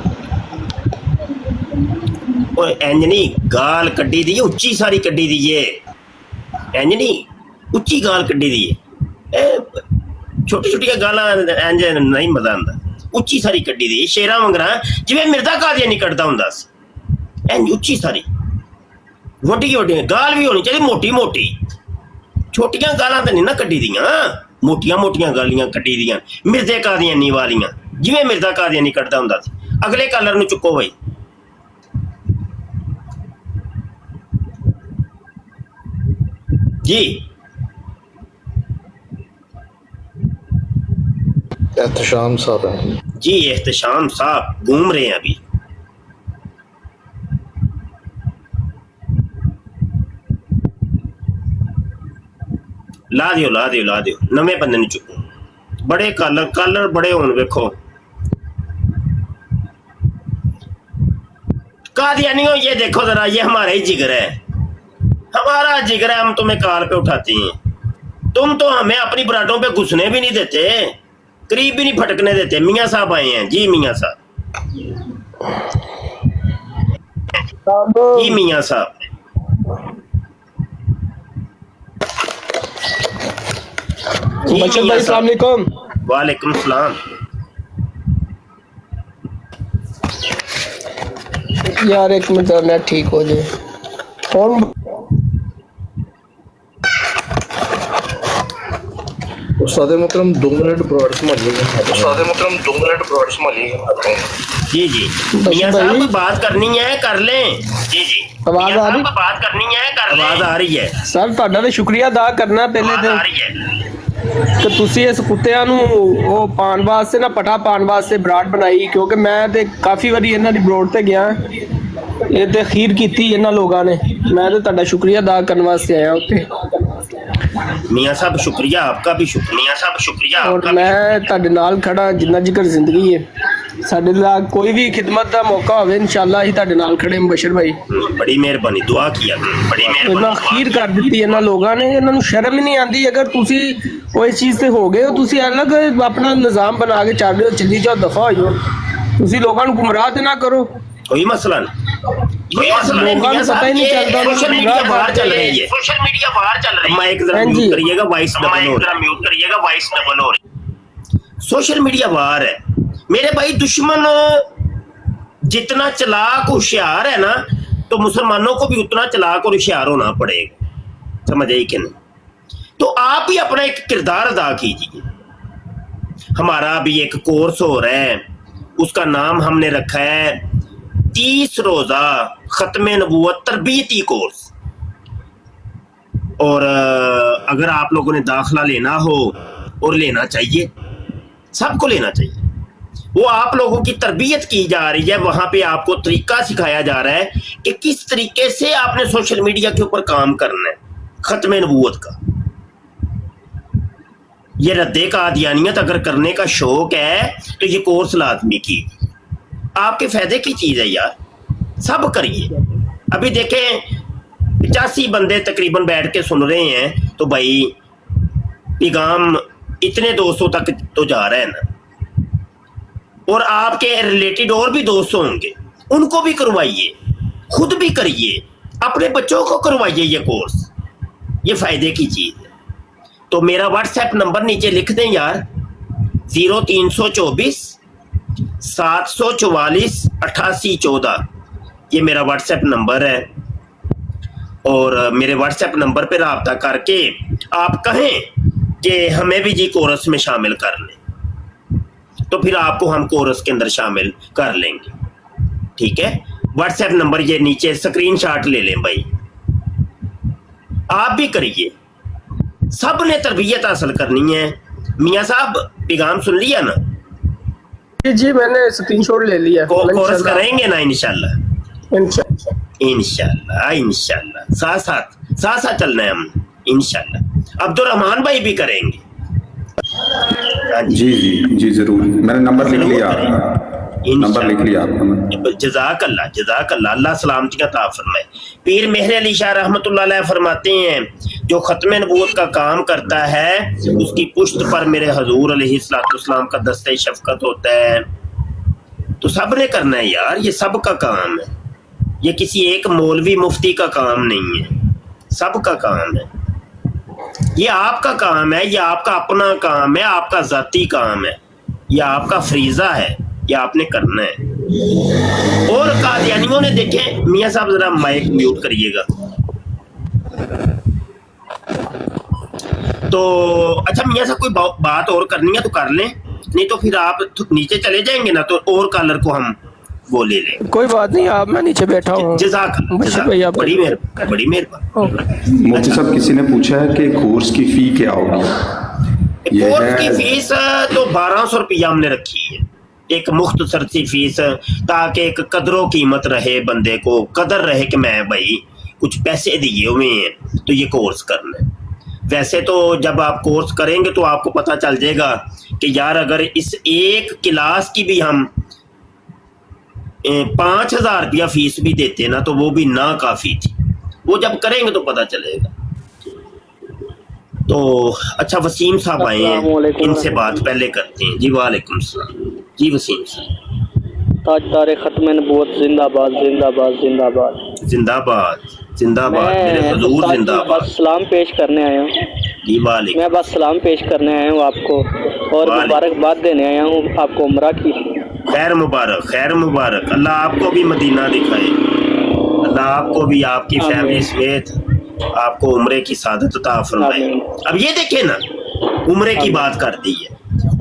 ਉਹ ਇੰਜ ਨਹੀਂ ਗਾਲ ਕੱਢੀ ਦੀ, ਉੱਚੀ ਸਾਰੀ ਕੱਢੀ ਦੀ ਏ, ਇੰਜ ਨਹੀਂ ਉੱਚੀ ਗਾਲ ਕੱਢੀ ਦੀ ਏ, ਇਹ ਛੋਟੀ ਛੋਟੀਆਂ ਗਾਲਾਂ ਇੰਜ ਨਹੀਂ ਮਜ਼ਾ ਆਉਂਦਾ, ਉੱਚੀ ਸਾਰੀ ਕੱਢੀ ਦੀ ਸ਼ੇਰਾਂ ਵਾਂਗਰਾ, ਜਿਵੇਂ ਮਿਰਜ਼ਾ ਕਾਦੀਆਨੀ ਕੱਢਦਾ ਹੁੰਦਾ ਸੀ, ਇੰਜ ਉੱਚੀ ਸਾਰੀ ਵੱਡੀ ਵੱਡੀ ਗਾਲ ਵੀ ਹੋਣੀ ਚਾਹੀਦੀ, ਮੋਟੀ ਮੋਟੀ, ਛੋਟੀਆਂ ਗਾਲਾਂ ਤਾਂ ਨਹੀਂ ਨਾ ਕੱਢੀ ਦੀਆਂ, ਮੋਟੀਆਂ ਮੋਟੀਆਂ ਗਾਲੀਆਂ ਕੱਢੀ ਦੀਆਂ ਮਿਰਜ਼ੇ ਕਾਦੀਆਨੀ ਵਾਲੀਆਂ, ਜਿਵੇਂ ਮਿਰਜ਼ਾ ਕਾਦੀਆਨੀ ਕੱਢਦਾ ਹੁੰਦਾ ਸੀ। ਅਗਲੇ ਕਾਲਰ ਨੂੰ ਚੁੱਕੋ ਬਈ। जी
एहतशाम साहब हैं
जी, एहतशाम साहब घूम रहे हैं अभी। ला दियो नवे बंदे नहीं चुको, बड़े कलर बड़े होन वेखो। कादियानियों ये देखो जरा, ये हमारा ही जिगर है, हमारा जिगर है, हम तुम्हें कार पे उठाते हैं, तुम तो हमें अपनी बराडों पे घुसने भी नहीं देते, करीब भी नहीं फटकने देते। मियाँ साहब आए हैं जी, मियाँ साहब जी, मियाँ साहब
बचन भाई अस्सलाम वालेकुम।
वालेकुम सलाम।
यार एक मिनट नेट ठीक हो जाए, फोन
उस्ताद मोहतरम 2 मिनट ब्रॉड संभालिएगा। उस्ताद मोहतरम 2 मिनट ब्रॉड संभालिएगा।
जी जी, मियाँ साहब को बात करनी है कर लें। जी जी,
आवाज आ रही,
बात करनी है कर लें। आवाज आ रही है
सर, ਤੁਹਾਡਾ ਤੇ ਸ਼ੁਕਰੀਆ ਅਦਾ ਕਰਨਾ ਪਹਿਲੇ ਤੇ
आ रही है।
ਕਿ ਤੁਸੀਂ ਇਸ ਕੁੱਤਿਆਂ ਨੂੰ ਉਹ ਪਾਣ ਵਾਸਤੇ ਨਾ ਪਟਾ ਪਾਣ ਵਾਸਤੇ ਬਰਾਡ ਬਣਾਈ, ਕਿਉਂਕਿ ਮੈਂ ਤੇ ਕਾਫੀ ਵਾਰੀ ਇਹਨਾਂ ਦੀ ਬਰੋਡ ਤੇ ਗਿਆ, ਇਹ ਤੇ ਖੀਰ ਕੀਤੀ ਇਹਨਾਂ ਲੋਕਾਂ ਨੇ, ਮੈਂ ਤੇ ਤੁਹਾਡਾ ਸ਼ੁਕਰੀਆ ਅਦਾ ਕਰਨ ਵਾਸਤੇ ਆਇਆ ਉੱਥੇ।
मियाँ साहब शुक्रिया आपका भी, शुक्रिया साहब शुक्रिया
ਔਰ
आपका
ਮੈਂ ਤੁਹਾਡੇ ਨਾਲ ਖੜਾ ਜਿੰਨਾ ਜ਼ਿਕਰ ਜ਼ਿੰਦਗੀ ਹੈ, ਸਾਡੇ ਲਈ ਕੋਈ ਵੀ ਖਿਦਮਤ ਦਾ ਮੌਕਾ ਹੋਵੇ ਇਨਸ਼ਾਅੱਲਾ ਅਸੀਂ ਤੁਹਾਡੇ ਨਾਲ ਖੜੇ ਮੁਬਸ਼ਰ ਭਾਈ।
बड़ी मेहरबानी, दुआ किया बड़ी
ਇਹਨਾਂ
मेहरबानी।
ਖੀਰ ਕਰ ਦਿੱਤੀ ਇਹਨਾਂ ਲੋਕਾਂ ਨੇ, ਇਹਨਾਂ ਨੂੰ ਸ਼ਰਮ ਹੀ ਨਹੀਂ ਆਉਂਦੀ। ਅਗਰ ਤੁਸੀਂ ਉਹ ਇਸ ਚੀਜ਼ ਤੇ ਹੋ ਗਏ ਹੋ, ਤੁਸੀਂ ਅਲੱਗ ਆਪਣਾ ਨਿਜ਼ਾਮ ਬਣਾ ਕੇ ਚੱਲ ਰਹੇ ਹੋ, ਚੱਲੀ ਜਾਓ, ਦਫਾ ਹੋ ਜਾਓ, ਤੁਸੀਂ ਲੋਕਾਂ ਨੂੰ ਗੁੰਮਰਾਹ ਤੇ ਨਾ ਕਰੋ।
कोई मसला नहीं, कोई मसला नहीं।
लोगों को
मियाँ
पता
साहब
ही नहीं
ये
चलता,
सोशल
लोग
मीडिया
गुमराह
बाहर
करते
चल
हैं।
रही है, सोशल मीडिया बाहर चल रही है। माइक जरा
हाँ
म्यूट
जी।
करिएगा, वॉइस डबल हो रही है। म्यूट करिएगा, वॉइस डबल हो रही है। सोशल मीडिया बाहर है मेरे भाई, दुश्मन जितना चालाक होशियार है ना, तो मुसलमानों को भी उतना चालाक और होशियार होना पड़ेगा, समझ आई कि नहीं? तो आप ही अपना एक किरदार अदा कीजिए। हमारा भी एक कोर्स हो रहा है, उसका नाम हमने रखा है 30 रोजा खत्म नबूवत तरबियती कोर्स। और अगर आप लोगों ने दाखला लेना हो, और लेना चाहिए, सबको लेना चाहिए, वो आप लोगों की तरबियत की जा रही है, वहां पे आपको तरीका सिखाया जा रहा है कि किस तरीके से आपने सोशल मीडिया के ऊपर काम करना है। खत्म नबूवत का ये रद्दे कादियानियत अगर करने का शौक है तो ये कोर्स लाजमी कीजिए, आपके फायदे की चीज है यार, सब करिए। अभी देखें 85 बंदे तकरीबन बैठ के सुन रहे हैं, तो भाई पैगाम इतने दोस्तों तक तो जा रहा है ना, और आपके रिलेटेड और भी दोस्त होंगे, उनको भी करवाइए, खुद भी करिए, अपने बच्चों को करवाइए ये कोर्स, ये फायदे की चीज है। तो मेरा व्हाट्सएप नंबर नीचे लिख दें यार, 0324 744 8814, ये मेरा व्हाट्सएप नंबर है। और मेरे व्हाट्सएप नंबर पे राब्ता करके आप कहें कि हमें भी जी कोरस में शामिल कर लें, तो फिर आपको हम कोरस के अंदर शामिल कर लेंगे, ठीक है? व्हाट्सएप नंबर ये नीचे स्क्रीनशॉट ले लें भाई, आप भी करिए, सब ने तरबियत हासिल करनी है। मियाँ साहब पैगाम सुन लिया ना?
जी मैंने स्क्रीनशॉट ले लिया।
कोर्स करेंगे ना इंशाल्लाह? इंशाल्लाह इंशाल्लाह साथ साथ चलना है हम इंशाल्लाह। अब्दुर्रहमान भाई भी करेंगे। हाँ
जी जी जी जरूर, मैंने नंबर लिख लिया, नंबर लिख लिया आपका।
जज़ाकल्लाह जज़ाकल्लाह, अल्लाह सलामती अता फरमाए। पीर मेहर अली शाह रहमतुल्लाह अलैह फरमाते हैं, जो खत्म नबूवत का काम करता है उसकी पुश्त पर मेरे हजूर अलैहिस्सलाम का दस्ते शफकत होता है। तो सब ने करना है यार, ये सब का काम है, ये किसी एक मौलवी मुफ्ती का काम नहीं है, सब का काम है। ये आपका काम है, ये आपका अपना काम है, आपका जाती काम है, ये आपका फरीजा है, ये आपने करना है। और कादियानियों ने देखे, मियाँ साहब जरा माइक म्यूट करिएगा। तो अच्छा मियाँ साहब कोई बात और करनी है तो कर लें, नहीं तो फिर आप नीचे चले जाएंगे ना, तो और कॉलर को हम वो ले लें।
कोई बात नहीं, आप मैं नीचे बैठा हूँ।
जज़ाकल्लाह, बड़ी मेहरबानी।
मुफ्ती साहब किसी ने पूछा है कि कोर्स की फी क्या होगी?
कोर्स की फीस तो 1200 रुपया हमने रखी है, एक मुख्तसर सी फीस, ताकि एक कदरों कीमत रहे, बंदे को कदर रहे कि मैं भाई कुछ पैसे दिए हुए हैं तो ये कोर्स करना है। वैसे तो जब आप कोर्स करेंगे तो आपको पता चल जाएगा कि यार अगर इस एक क्लास की भी हम 5000 रुपया फीस भी देते ना तो वो भी ना काफ़ी थी। वो जब करेंगे तो पता चलेगा। तो अच्छा वसीम साहब आए हैं, इनसे बात पहले करते हैं। जी वालेकुम सलाम। जी वसीम साहब।
ताजदार खत्म नबूवत जिंदाबाद जिंदाबाद जिंदाबाद
जिंदाबाद जिंदाबाद, मेरे हुजूर जिंदाबाद।
बस सलाम पेश करने आया हूँ।
जी वालेकुम।
मैं बस सलाम पेश करने आया हूँ आपको, और मुबारकबाद देने आया हूँ आपको उम्रा की।
खैर मुबारक, खैर मुबारक। अल्लाह आपको भी मदीना दिखाए, अल्लाह आपको भी आपकी फैमिली समेत आपको उम्रे की सादत अता फरमाए। अब ये देखे ना, उम्रे की बात कर दी है,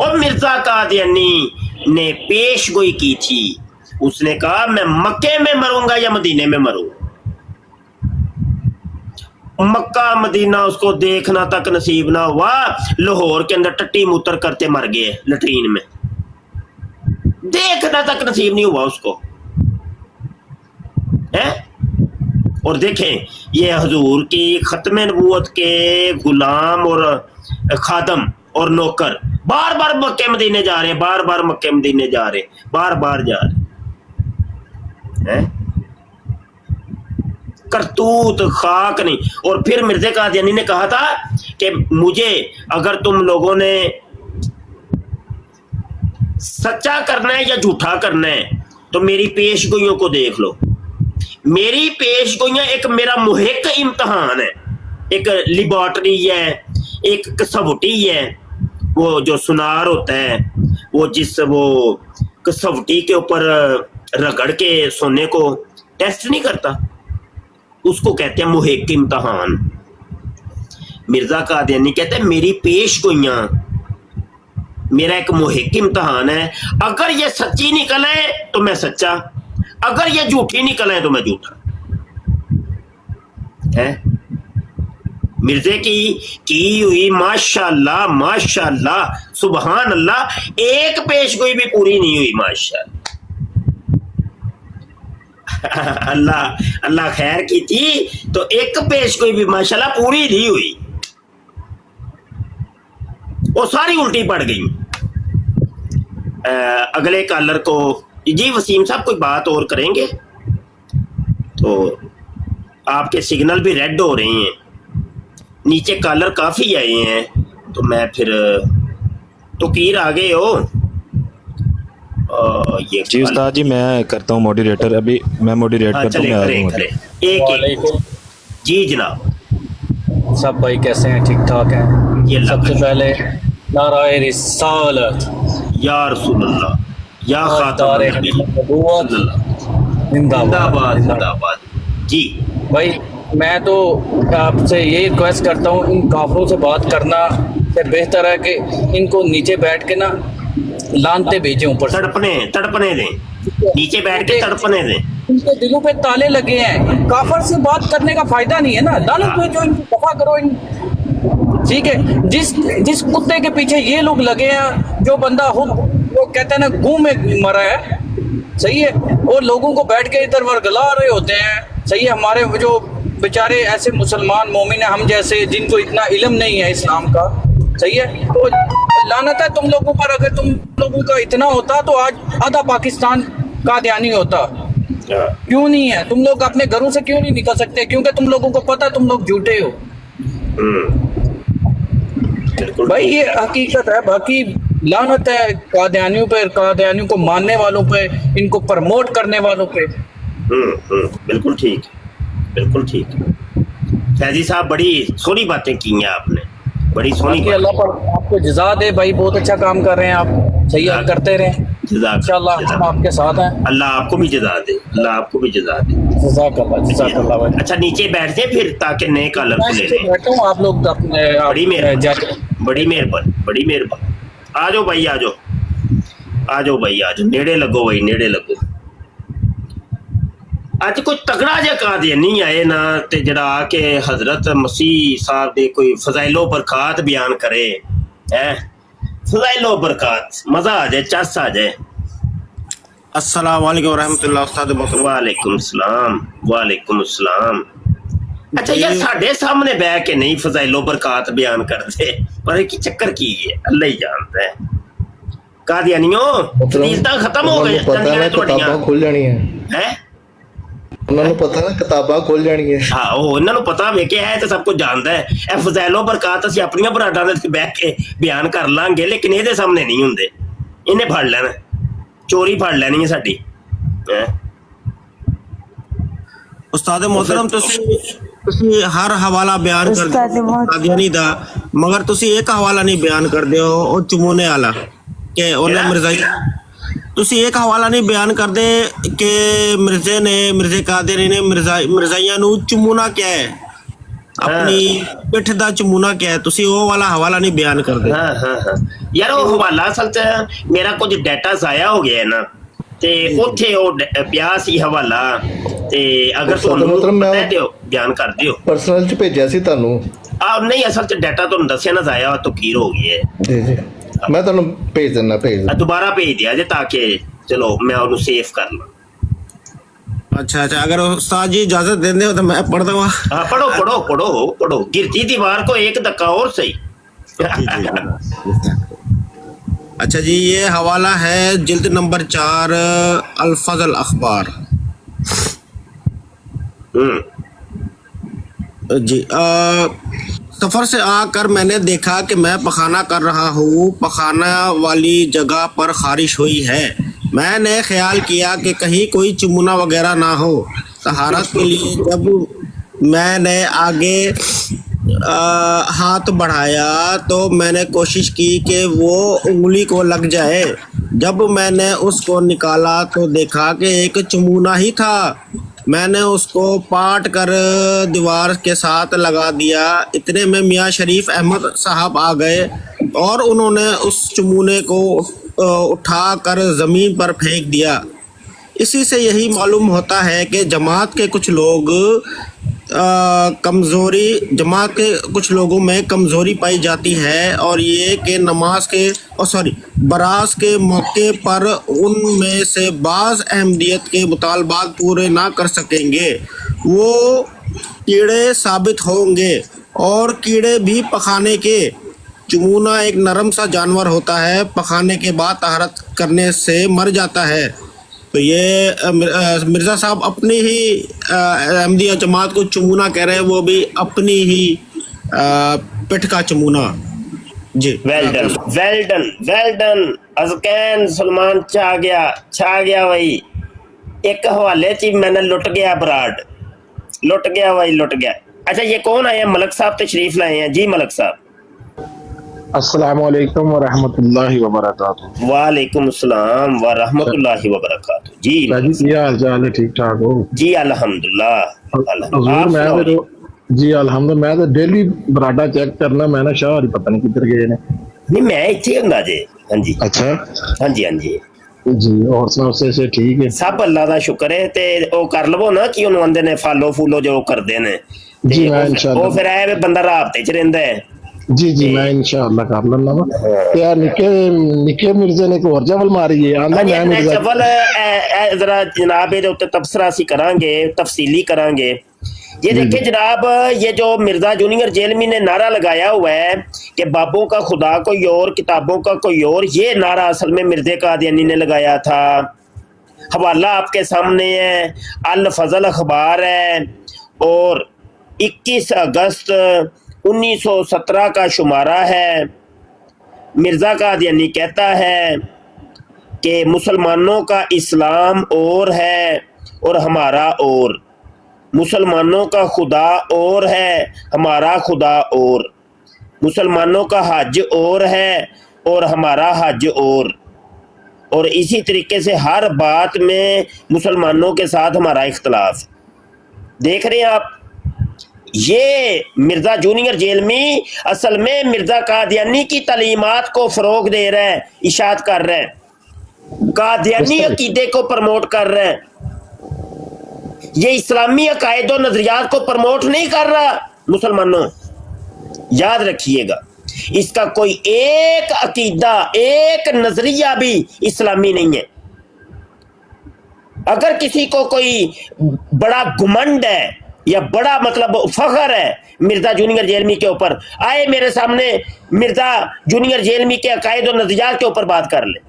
और मिर्जा कादियानी ने पेश गोई की थी। उसने कहा मैं मक्के में मरूंगा या मदीने में मरूंगा। मक्का मदीना उसको देखना तक नसीब ना हुआ, लाहौर के अंदर टट्टी मूत्र करते मर गए लटरीन में, देखना तक नसीब नहीं हुआ उसको है। और देखें ये हुजूर की खत्म नबूवत के गुलाम और खादम और नौकर बार बार मक्के मदीने जा रहे हैं, बार बार मक्के मदीने जा रहे, बार बार जा रहे हैं। करतूत खाक नहीं। और फिर मिर्ज़ा कादियानी ने कहा था कि मुझे अगर तुम लोगों ने सच्चा करना है या झूठा करना है तो मेरी पेशगोइयों को देख लो। मेरी पेशगोइयां एक मेरा मुहिक इम्तहान है, एक लिबॉर्टरी है, एक कसवटी है। वो जो सुनार होता है वो जिस वो कसवटी के ऊपर रगड़ के सोने को टेस्ट नहीं करता, उसको कहते हैं मुहिक इम्तहान। मिर्जा कादियानी कहते हैं मेरी पेशगोइयां मेरा एक मुहिक इम्तहान है। अगर ये सच्ची निकल है तो मैं सच्चा, अगर ये झूठी निकल है तो मैं झूठा है। मिर्जे की हुई माशाल्लाह माशाल्लाह सुबहान अल्लाह, एक पेशगोई भी पूरी नहीं हुई माशाल्लाह। अल्लाह अल्लाह खैर की थी तो एक पेशगोई भी माशाल्लाह पूरी नहीं हुई, वो सारी उल्टी पड़ गई। अगले कॉलर को जी वसीम साहब कोई बात और करेंगे? तो आपके सिग्नल भी रेड हो रहे हैं, नीचे कॉलर काफ़ी आए हैं, तो मैं फिर तो कीर आ गए हो। ये
जी उस्ताद जी मैं करता हूँ मॉडरेटर, अभी मैं मॉडरेट करता हूँ, मैं आ रहा हूँ।
एक जी जनाब।
सब भाई कैसे हैं? ठीक ठाक हैं?
ये
सबसे पहले नाराए रिसालत
या रसूलल्लाह या खातम
नबूवत
जिंदाबाद जिंदाबाद। जी
भाई मैं तो आपसे यही रिक्वेस्ट करता हूँ, इन काफरों से बात करना से बेहतर है कि इनको नीचे बैठ के ना लानते भेजें ऊपर,
तड़पने दें, नीचे बैठ के तड़पने दें।
इनके दिलों पे ताले लगे हैं, काफर से बात करने का फायदा नहीं है ना, लानत भेजो, इनको दफा करो इन। ठीक है, जिस कुत्ते के पीछे ये लोग लगे हैं, जो बंदा वो कहते हैं ना गूं में मरा है, सही है, वो लोगों को बैठ के इधर वर्गला रहे होते हैं, सही है, हमारे जो बेचारे ऐसे मुसलमान मोमिन हैं हम जैसे, जिनको इतना इल्म नहीं है इस्लाम का, सही है, तो लानत है तुम लोगों पर। अगर तुम लोगों का इतना होता तो आज आधा पाकिस्तान कादियानी होता। क्यों नहीं है? तुम लोग अपने घरों से क्यों नहीं निकल सकते? क्योंकि तुम लोगों को पता तुम लोग झूठे हो भाई, ये हकीकत है। बाकी लानत है कादियानियों पे, कादियानियों को मानने वालों पे, इनको प्रमोट करने वालों पे।
बिल्कुल ठीक, बिल्कुल ठीक। फैजी साहब बड़ी सोनी बातें की हैं आपने, बड़ी सोनी।
अल्लाह पर आपको जज़ा दे भाई, बहुत अच्छा काम कर रहे हैं आप, सही आप करते रहें इंशाअल्लाह, हम आपके साथ हैं।
अल्लाह आपको भी जज़ा दे, अल्लाह आपको भी जज़ा दे।
जज़ाकल्लाह भाई।
अच्छा नीचे बैठते फिर ताकि नए कॉलर को ले लें।
बैठा हूँ, आप लोग अपने
बड़ी मेहरबानी, बड़ी मेहरबानी, बड़ी मेहरबानी। आ जाओ भाई, आ जाओ, आ जाओ भाई, आ जाओ, नेड़े लगो भाई, नेड़े लगो। ਅੱਜ ਕੋਈ ਤਗੜਾ ਜਿਹਾ ਕਾਦੀਆਨੀ ਆਏ ਨਾ ਤੇ ਜਿਹੜਾ ਆ ਕੇ ਹਜ਼ਰਤ ਮਸੀਹ ਸਾਹਿਬ ਦੇ ਕੋਈ ਫਜ਼ਾਇਲੋ ਬਰਕਾਤ ਬਿਆਨ ਕਰੇ, ਹੈ ਫਜ਼ਾਇਲੋ ਬਰਕਾਤ, ਮਜ਼ਾ ਆ ਜਾਏ, ਚੱਸ ਆ ਜਾਏ। अस्सलाम वालेकुम रहमतुल्लाह उस्ताद। वालेकुम सलाम, वालेकुम सलाम। अच्छा यार साढ़े सामने बह के नहीं फजाइलो बरकात बयान करते, पर की चक्कर की है अल्लाह ही जानता है। कादियानियों फरीज़तां खत्म हो गई,
किताबां खुल जानी है, ਉਹਨਾਂ ਨੂੰ ਪਤਾ ਨਾ ਕਿਤਾਬਾਂ ਖੁੱਲ ਜਾਣਗੀਆਂ।
ਹਾਂ ਉਹ ਇਹਨਾਂ ਨੂੰ ਪਤਾ ਵੇਖਿਆ ਹੈ ਤੇ ਸਭ ਕੁਝ ਜਾਣਦਾ ਹੈ। ਇਹ ਫਜ਼ਾਇਲੋ ਬਰਕਾਤ ਅਸੀਂ ਆਪਣੀਆਂ ਬਰਾਡਾਂ ਦੇ ਬਹਿ ਕੇ ਬਿਆਨ ਕਰ ਲਾਂਗੇ, ਲੇਕਿਨ ਇਹਦੇ ਸਾਹਮਣੇ ਨਹੀਂ ਹੁੰਦੇ। ਇਹਨੇ ਫੜ ਲੈਣਾ, ਚੋਰੀ ਫੜ ਲੈਣੀ ਹੈ ਸਾਡੀ।
ਉਸਤਾਦ ਮੁਹਤਰਮ ਤੁਸੀਂ ਹਰ ਹਵਾਲਾ ਬਿਆਨ ਕਰਦੇ ਹੋ ਕਾਦੀਆਨੀ ਦਾ, ਮਗਰ ਤੁਸੀਂ ਇੱਕ ਹਵਾਲਾ ਨਹੀਂ ਬਿਆਨ ਕਰਦੇ ਹੋ, ਉਹ ਚਮੂਨੇ ਵਾਲਾ ਕਿ ਉਹਨੇ ਮਿਰਜ਼ਾਈ। ਤੁਸੀਂ ਇੱਕ ਹਵਾਲਾ ਨਹੀਂ ਬਿਆਨ ਕਰਦੇ ਕਿ ਮਿਰਜ਼ੇ ਕਾਦੀਆਨੀ ਨੇ ਮਿਰਜ਼ਾਈਆਂ ਨੂੰ ਚਮੂਨਾ ਕਿਹਾ ਹੈ, ਆਪਣੀ ਪਿੱਠ ਦਾ ਚਮੂਨਾ ਕਿਹਾ ਹੈ, ਤੁਸੀਂ ਉਹ ਵਾਲਾ ਹਵਾਲਾ ਨਹੀਂ ਬਿਆਨ ਕਰਦੇ।
ਹਾਂ ਹਾਂ ਹਾਂ ਯਾਰ ਉਹ ਹਵਾਲਾ ਅਸਲ 'ਚ ਮੇਰਾ ਕੁਝ ਡਾਟਾ ਜ਼ਾਇਆ ਹੋ ਗਿਆ ਨਾ, ਤੇ ਉੱਥੇ ਉਹ ਪਿਆ ਸੀ ਹਵਾਲਾ, ਤੇ ਅਗਰ ਤੁਹਾਨੂੰ ਦਿਓ ਬਿਆਨ ਕਰ ਦਿਓ।
ਪਰਸਨਲ 'ਚ ਭੇਜਿਆ ਸੀ ਤੁਹਾਨੂੰ?
ਨਹੀਂ ਅਸਲ 'ਚ ਡਾਟਾ ਤੁਹਾਨੂੰ ਦੱਸਿਆ ਨਾ ਜ਼ਾਇਆ ਤੋਂ ਕੀ ਹੋ ਗਈ ਹੈ।
ਜੀ ਜੀ ਮੈਂ ਤੁਹਾਨੂੰ ਭੇਜ ਦਿੰਦਾ,
ਦੁਬਾਰਾ ਭੇਜ ਦਿਆ ਜੇ ਤਾਂ ਕਿ ਚਲੋ ਮੈਂ ਉਹਨੂੰ ਸੇਵ ਕਰ ਲਾਂ।
अच्छा अच्छा, अगर उस्ताद जी इजाजत देते हो तो मैं पढ़ दूंगा।
हाँ पढ़ो पढ़ो पढ़ो पढ़ो, गिरती दीवार को एक धक्का और सही।
अच्छा जी, ये हवाला है जिल्द नंबर 4 अल फजल अखबार जी। सफ़र से आकर मैंने देखा कि मैं पखाना कर रहा हूँ, पखाना वाली जगह पर खारिश हुई है। मैंने ख्याल किया कि कहीं कोई चुमुना वगैरह ना हो। तहारत के लिए जब मैंने आगे हाथ बढ़ाया तो मैंने कोशिश की कि वो उंगली को लग जाए। जब मैंने उसको निकाला तो देखा कि एक चुमुना ही था। मैंने उसको पाट कर दीवार के साथ लगा दिया। इतने में मियाँ शरीफ अहमद साहब आ गए और उन्होंने उस चुमुने को उठा कर ज़मीन पर फेंक दिया। इसी से यही मालूम होता है कि जमात के कुछ लोगों में कमज़ोरी पाई जाती है, और ये कि बरास के मौके पर उनमें से बाज़ अहमदियत के मुतालबात पूरे ना कर सकेंगे, वो कीड़े साबित होंगे। और कीड़े भी पखाने के, चुमुना एक नरम सा जानवर होता है, पखाने के बाद तहरत करने से मर जाता है। तो ये मिर्ज़ा साहब अपनी ही अहमदिया जमात को चुमुना कह रहे हैं, वो भी अपनी ही पिठ का चुमुना जी।
Well done well done well done अज़कैन सलमान छा गया भाई। एक हवाले च मैंने लुट गया बराड, लुट गया भाई, लुट गया। अच्छा ये कौन आए हैं? मलक साहब तशरीफ लाए हैं जी। मलक साहब
अस्सलामु अलैकुम व रहमतुल्लाहि व बरकातुहू।
वालेकुम अस्सलाम व रहमतुल्लाहि व बरकातुहू जी।
क्या हाल चाल है? ठीक ठाक हो
जी? अल्हम्दुलिल्लाह।
जी अल्हम्दुलिल्लाह। मैं तो डेली बराडा चेक करना, मैं ना शाह पता नहीं किधर गए ने।
नहीं मैं इत्थे हुंदा जे। हाँ जी
अच्छा,
हाँ जी हाँ जी
जी। और सुनाओ से ठीक है?
सब अल्लाह दा शुक्र है। ते ओ कर लवो ना कि उन्होंने आंदे ने फॉलो फूलो जो करदे ने,
जी मैं इंशाअल्लाह।
वो फिर आए बंदा राबते च रहिंदा है
जी जी मैं इंशाअल्लाह कर लेना वा यार निके मिर्जे ने एक और जबल मारी है आंदा मैं मिर्जा
जबल जरा जनाब ये उत्ते तबसरा सी करांगे तफसीली करांगे। ये देखिए जनाब, ये जो मिर्जा जूनियर जेलमी ने नारा लगाया हुआ है कि बाबों का खुदा कोई और किताबों का कोई और, ये नारा असल में मिर्जे कादियानी ने लगाया था। हवाला आपके सामने है, अल फजल अखबार है और 21 अगस्त 1917 का शुमारा है। मिर्जा कादियानी कहता है कि मुसलमानों का इस्लाम और है और हमारा और, मुसलमानों का खुदा और है हमारा खुदा और, मुसलमानों का हज और है और हमारा हज और इसी तरीके से हर बात में मुसलमानों के साथ हमारा इख्तलाफ। देख रहे हैं आप, ये मिर्जा जूनियर जेलमी असल में मिर्जा कादियानी की तालीमात को फरोग दे रहा है, इशात कर रहा है, कादियानी अकीदे को प्रमोट कर रहा है। ये इस्लामी अकायद और नजरियात को प्रमोट नहीं कर रहा। मुसलमानों याद रखिएगा, इसका कोई एक अकीदा एक नजरिया भी इस्लामी नहीं है। अगर किसी को कोई बड़ा घुमंड है या बड़ा मतलब फख्र है मिर्जा जूनियर जेलमी के ऊपर, आए मेरे सामने मिर्जा जूनियर जेलमी के अकायद और नजरियात के ऊपर बात कर ले।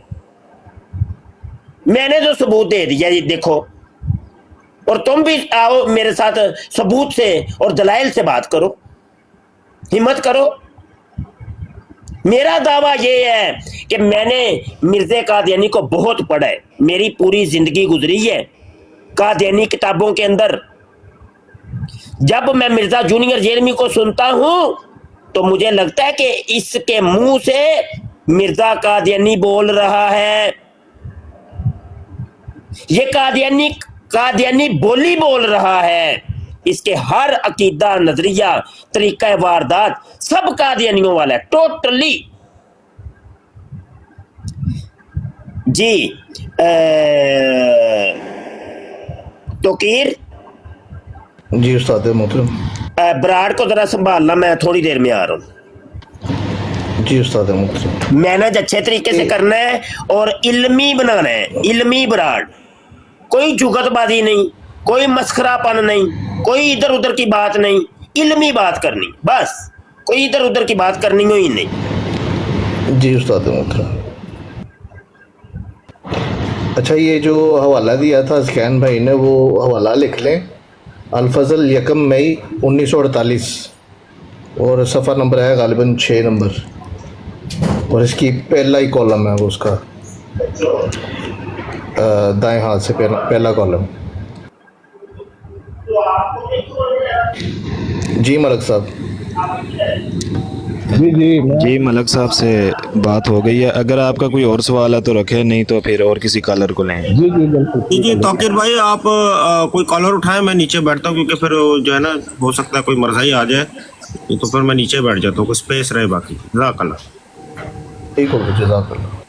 मैंने तो सबूत दे दिया, ये देखो, और तुम भी आओ मेरे साथ सबूत से और दलाइल से बात करो, हिम्मत करो। मेरा दावा ये है कि मैंने मिर्जे कादियानी को बहुत पढ़ा है, मेरी पूरी जिंदगी गुजरी है कादियानी किताबों के अंदर। जब मैं मिर्जा जूनियर जेलमी को सुनता हूं तो मुझे लगता है कि इसके मुंह से मिर्जा कादियानी बोल रहा है। ये कादियानी बोली बोल रहा है। इसके हर अकीदा नजरिया तरीका वारदात सब कादियानियों वाला है, टोटली। जी तोकीर
जी उस्ताद मोहतरम,
बराड़ को जरा संभालना, मैं थोड़ी देर में आ रहा हूँ।
जी उस्ताद मोहतरम,
मैनेज अच्छे तरीके से करना है और इल्मी बनाना है, इल्मी बराड़, कोई जुगतबाजी नहीं, कोई मस्खरापन नहीं, कोई इधर उधर की बात नहीं, इल्मी बात करनी बस, कोई इधर उधर की बात करनी हो ही नहीं।
जी उस्ताद मोहतरम। अच्छा, ये जो हवाला दिया था स्कैन भाई ने, वो हवाला लिख लें, अल-फज़ल 1 मई 1948 और सफ़ा नंबर है गालिबन 6 नंबर, और इसकी पहला ही कॉलम है वो उसका, दाएं हाथ से पहला कॉलम। जी मलक साहब।
जी मलक साहब से बात हो गई है, अगर आपका कोई और सवाल है तो रखें, नहीं तो फिर और किसी कॉलर को लें।
जी तौकीर भाई, आप कोई कॉलर उठाएं, मैं नीचे बैठता हूँ, क्योंकि फिर जो है ना, हो सकता है कोई मरजाई आ जाए तो फिर मैं नीचे बैठ जाता हूँ, कुछ स्पेस रहे बाकी। जज़ाकल्लाह।
ठीक हो गया, जज़ाकल्लाह।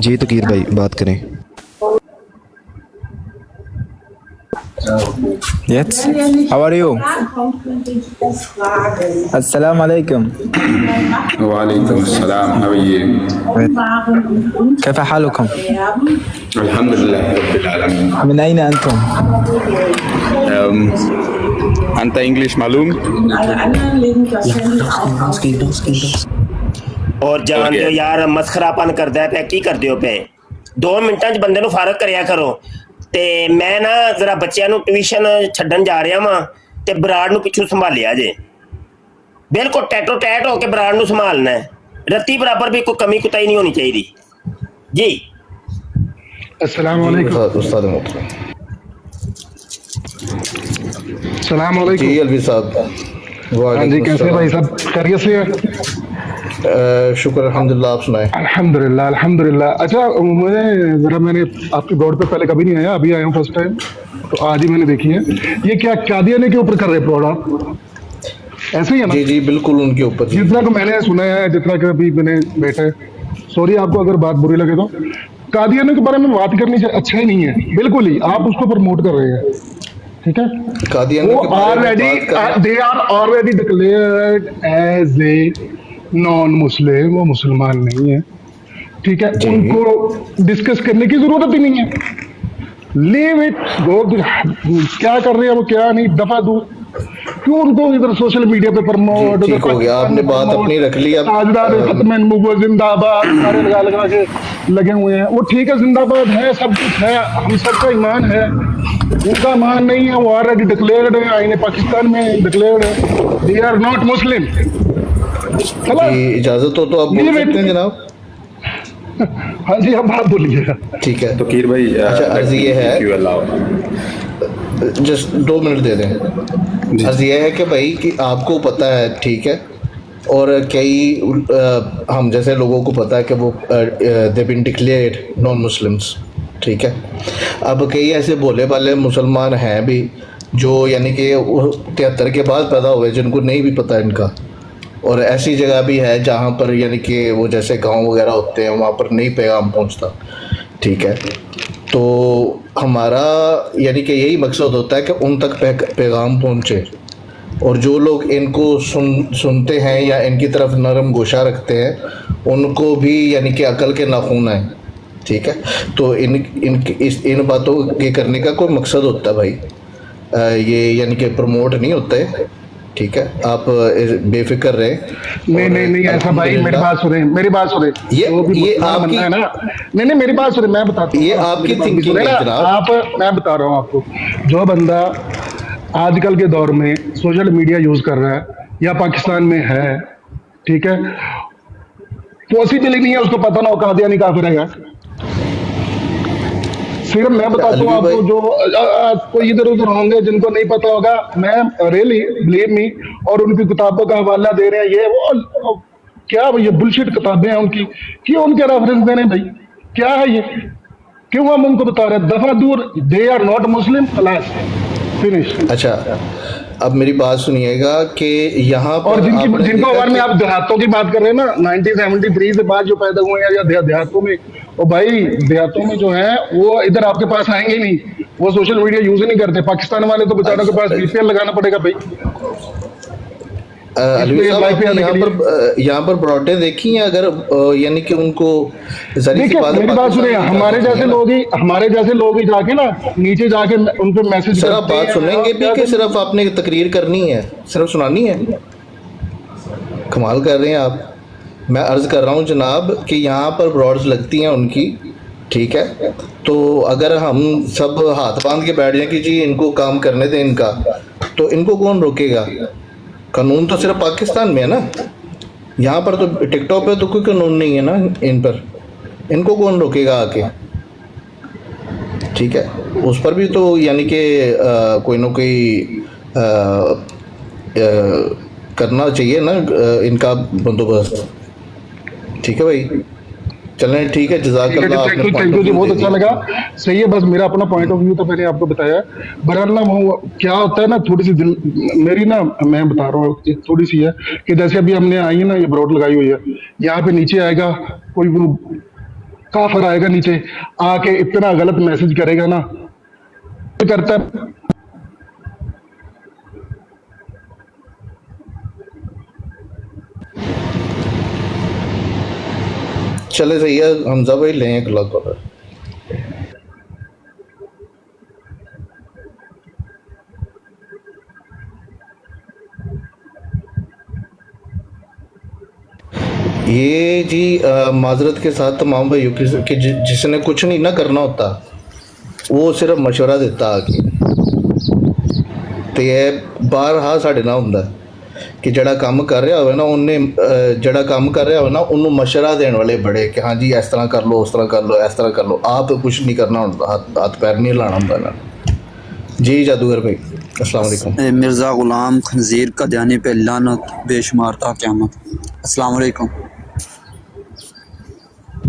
जी तकीर भाई बात करें।
Yes. How are you? Assalamu alaikum.
وعليكم السلام. How are you?
كيف حالكم؟
الحمد لله رب العالمين.
من أين أنتم؟
أنت إنجليش معلوم؟
और जान दो यार, मस्खरापन करदा है पे, की करदे हो पे? 2 मिनटां च बंदे नूं फारग करिया करो। ते मैं ना जरा बच्चों नूं ट्यूशन छड्डन जा रहा वां ते बराड़ नूं पिछू संभालिया जे, बिल्कुल टैटो टैट होके बराड़ नूं संभालना है, रत्ती बराबर भी कोई कमी कुताई नहीं होनी चाहिए। जी
अस्सलाम वालेकुम
उस्ताद मोहतरम।
अस्सलाम वालेकुम
जी अलवी साहब।
हाँ जी, कैसे भाई साहब, खैरियत से है?
शुक्र अल्हम्दुलिल्लाह, आप सुनाएं।
अल्हम्दुलिल्लाह अल्हम्दुलिल्लाह। अच्छा, मुझे ज़रा, मैंने आपके बोर्ड पे पहले कभी नहीं आया, अभी आया हूँ फर्स्ट टाइम, तो आज ही मैंने देखी है। ये क्या कादियानी के ऊपर कर रहे प्लॉट आप? ऐसे ही है ना?
जी जी बिल्कुल उनके ऊपर।
जितना को मैंने सुना है, जितना कि अभी मैंने बैठे सॉरी आपको अगर बात बुरी लगे तो, कादियानियों के बारे में बात करनी अच्छा ही नहीं है, बिल्कुल ही आप उसको प्रमोट कर रहे हैं, ठीक है।
कादियानियों के बारे में बात करना,
they are already declared as a non Muslim, वो मुसलमान नहीं है, ठीक है। उनको डिस्कस करने की जरूरत ही नहीं है, लीव इट गो, क्या कर रहे हैं वो क्या नहीं, दफा दूर, क्यों उनको इधर सोशल मीडिया पे प्रमोट।
ठीक हो गया, आपने बात अपनी रख ली। अब
ताजदार खत्म वो जिंदाबाद सारे लगा लगा के लगे हुए हैं, वो ठीक है, जिंदाबाद है, सब कुछ है, हम सबका ईमान है, उनका ईमान नहीं है, वो ऑलरेडी डिक्लेयर्ड है, आईने पाकिस्तान में डिक्लेयर्ड है, दे आर नॉट मुस्लिम।
इजाजत हो तो आप बोल सकते हैं जनाब।
हाँ जी, आप बात बोलिएगा।
ठीक है
तो कीर भाई,
अच्छा अर्ज ये है, जस्ट 2 मिनट दे दें। अर्ज ये है कि भाई कि आपको पता है, ठीक है, और कई हम जैसे लोगों को पता है कि वो they been declared non Muslims, ठीक है। अब कई ऐसे भोले भाले मुसलमान हैं भी जो यानी कि 73 के बाद पैदा हुए, जिनको नहीं भी पता इनका, और ऐसी जगह भी है जहाँ पर यानी कि वो जैसे गांव वगैरह होते हैं वहाँ पर नहीं पैगाम पहुँचता, ठीक है। तो हमारा यानी कि यही मकसद होता है कि उन तक पैगाम पहुँचे, और जो लोग इनको सुनते हैं या इनकी तरफ नरम गोशा रखते हैं उनको भी यानी कि अकल के नाखून आए, ठीक है। तो इन बातों के करने का कोई मकसद होता है भाई, ये यानी कि प्रमोट नहीं होता है, ठीक है। आप बेफिक्र रहे।
नहीं ऐसा भाई, मेरी बात सुने, ये आपकी है ना, नहीं मेरी बात सुने, मैं बताता हूँ,
ये आपकी थिंकिंग है जनाब।
मैं बता रहा हूँ आपको, जो बंदा आजकल के दौर में सोशल मीडिया यूज कर रहा है या पाकिस्तान में है, ठीक है, पॉसिबल ही नहीं है उसको पता ना हो कादियानी काफिर है। सिर्फ मैं बताता हूँ आपको, जो कोई इधर उधर होंगे जिनको नहीं पता होगा, मैं रियली बिलीव मी, और उनकी किताबों का हवाला दे रहे हैं, ये वो क्या भाई, ये बुलशिट किताबें हैं उनकी, क्यों उनके रेफरेंस देने भाई, क्या है ये, क्यों हम उनको बता रहे हैं, दफा दूर, दे आर नॉट मुस्लिम, खलास, फिनिश।
अच्छा, अब मेरी बात सुनिएगा कि यहाँ पर
और जिनको बारे में आप देहातों की बात कर रहे हैं ना, 1973 से बाद जो पैदा हुए हैं या देहातों में, और भाई देहातों में जो है वो इधर आपके पास आएंगे ही नहीं, वो सोशल मीडिया यूज ही नहीं करते। पाकिस्तान वाले तो बेचारों के पास VPN लगाना पड़ेगा भाई।
यहाँ पर ब्रॉडें देखी हैं अगर यानी कि उनको
मेरी बात सुनिए, हमारे जैसे लोग ही जाके ना नीचे जाके उन पे मैसेज
सर आप बात सुनेंगे भी कि सिर्फ आपने तकरीर करनी है, सिर्फ सुनानी है, कमाल कर रहे हैं आप। मैं अर्ज कर रहा हूँ जनाब कि यहाँ पर ब्रॉड्स लगती हैं उनकी, ठीक है, तो अगर हम सब हाथ बांध के बैठ जाएं कि जी इनको काम करने दें इनका, तो इनको कौन रोकेगा? कानून तो सिर्फ पाकिस्तान में है ना, यहाँ पर तो टिकटॉक पे तो कोई कानून नहीं है ना इन पर, इनको कौन रोकेगा आके, ठीक है। उस पर भी तो यानी कि कोई ना कोई करना चाहिए ना इनका बंदोबस्त, ठीक है भाई। चलें ठीक है, जज़ाकल्लाह।
थैंक यू जी, बहुत अच्छा लगा, सही है। बस मेरा अपना पॉइंट ऑफ व्यू तो मैंने आपको बताया, बहरहाल ना वो क्या होता है ना, थोड़ी सी दिल मेरी ना, मैं बता रहा हूँ थोड़ी सी है कि जैसे अभी हमने आई है ना, ये ब्रॉड लगाई हुई है, यहाँ पे नीचे आएगा कोई काफिर आएगा नीचे आके इतना गलत मैसेज करेगा ना, करता है।
चले सही है, हमजा भाई लें एक लाख डॉलर। ये जी माजरत के साथ तमाम भाइयों की जिसने कुछ नहीं ना करना होता वो सिर्फ मशवरा देता आके, तो ये बारहा साढ़े ना हुंदा कि जड़ा काम कर रहा हो ना उन्हें जड़ा काम कर रहा हो ना उन्होंने मशवरा देने वाले बड़े कि हाँ जी इस तरह कर लो, उस तरह कर लो, इस तरह कर लो, आप कुछ नहीं करना होता, हाथ पैर नहीं लाना होता ना। जी जादूगर भाई अस्सलाम वालेकुम।
मिर्ज़ा ग़ुलाम खंजीर का जाने पे लानत बेशुमार था क़यामत। अस्सलाम वालेकुम।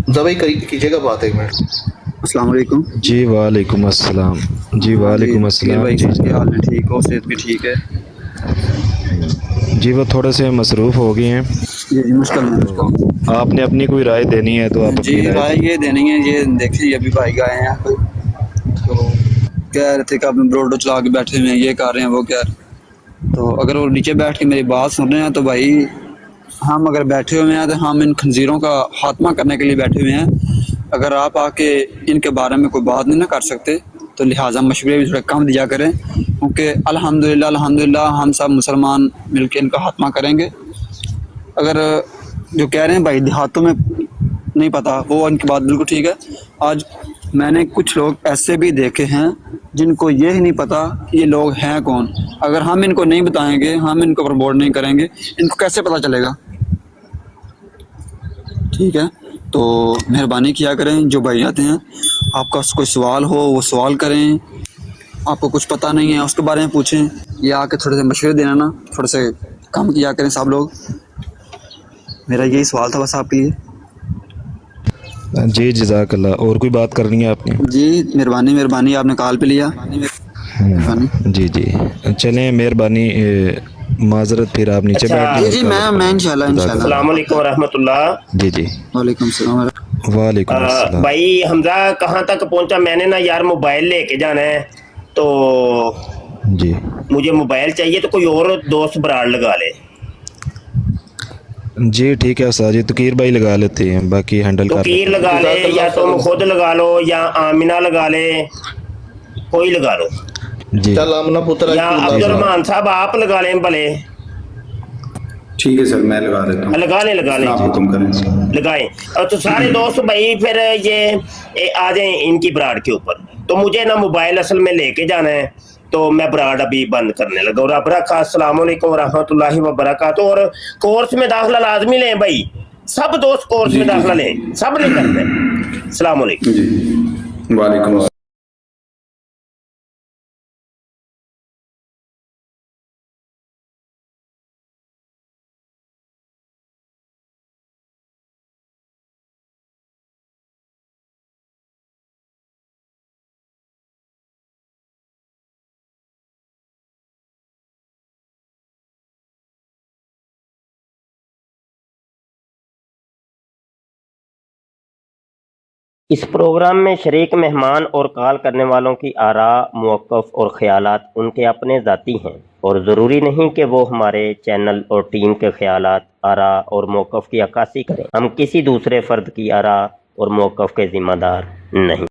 भाई कीजिएगा बात एक मिनट।
अस्सलाम वालेकुम।
जी वालेकुम अस्सलाम। जी वालेकुम अस्सलाम।
भाई क्या हाल है, ठीक हो, सेहत भी ठीक है?
جی وہ تھوڑے سے مصروف ہو گئے ہیں.
جی مشکل میں
آپ نے اپنی کوئی رائے دینی ہے تو آپ
جی
اپنی
رائے یہ دینی ہے. یہ دیکھیں ابھی بھائی گئے ہیں تو کہہ رہے تھے کہ آپ بروڈو چلا کے بیٹھے ہوئے ہیں, یہ کر رہے ہیں وہ کر رہے ہیں. تو اگر وہ نیچے بیٹھ کے میری بات سن رہے ہیں تو بھائی ہم اگر بیٹھے ہوئے ہیں تو ہم ان خنزیروں کا خاتمہ کرنے کے لیے بیٹھے ہوئے ہیں. اگر آپ آ کے ان کے بارے میں کوئی بات نہیں نہ کر سکتے تو لہٰذا مشورے بھی تھوڑا کم دیا کریں, کیونکہ الحمدللہ ہم سب مسلمان مل کے ان کا خاتمہ کریں گے. اگر جو کہہ رہے ہیں بھائی دیہاتوں میں نہیں پتہ, وہ ان کی بات بالکل ٹھیک ہے. آج میں نے کچھ لوگ ایسے بھی دیکھے ہیں جن کو یہ ہی نہیں پتہ کہ یہ لوگ ہیں کون. اگر ہم ان کو نہیں بتائیں گے, ہم ان کو پروموٹ نہیں کریں گے, ان کو کیسے پتہ چلے گا؟ ٹھیک ہے, تو مہربانی کیا کریں جو بھائی آتے ہیں, آپ کا کوئی سوال ہو وہ سوال کریں. آپ کو کچھ پتہ نہیں ہے اس کے بارے میں پوچھیں, یا آ کے تھوڑے سے مشورے دینا نا تھوڑے سے کم کیا کریں سب لوگ. میرا یہی سوال تھا بس آپ کی.
جی جزاک اللہ. اور کوئی بات کرنی ہے آپ نے؟
جی مہربانی آپ نے کال پہ لیا.
جی جی چلیں مہربانی, معذرت پھر آپ نیچے بیٹھ
جی میں انشاءاللہ
السلام علیکم ورحمۃ اللہ.
جی جی
وعلیکم السلام.
وعلیکم السلام.
بھائی حمزہ کہاں تک پہنچا؟ میں نے نا یار موبائل لے کے جانا ہے, تو
جی
مجھے موبائل چاہیے, تو کوئی اور دوست براڑ لگا لے.
جی ٹھیک ہے استاد جی, تقیر بھائی لگا لیتے ہیں, باقی ہینڈل کر
تقیر لگا لے, یا تم خود لگا لو, یا آمینہ لگا لے, کوئی لگا لو.
جی
یا عبد الرحمان صاحب آپ لگا لیں بھلے.
ٹھیک ہے سر میں لگا دیتا ہوں.
لگا لیں
آپ حکم کریں.
لگائیں. اور تو سارے دوست بھائی پھر یہ آ جائیں ان کی براڈ کے اوپر. تو مجھے نا موبائل اصل میں لے کے جانا ہے, تو میں براڈ ابھی بند کرنے لگا. اور رب رکھا. السلام علیکم ورحمۃ اللہ وبرکاتہ. اور کورس میں داخلہ لازمی لیں بھائی, سب دوست کورس میں داخلہ لیں, سب نے کرنا ہے. السلام علیکم.
جی وعلیکم السلام.
اس پروگرام میں شریک مہمان اور کال کرنے والوں کی آراء، موقف اور خیالات ان کے اپنے ذاتی ہیں اور ضروری نہیں کہ وہ ہمارے چینل اور ٹیم کے خیالات، آراء اور موقف کی عکاسی کریں. ہم کسی دوسرے فرد کی آراء اور موقف کے ذمہ دار نہیں.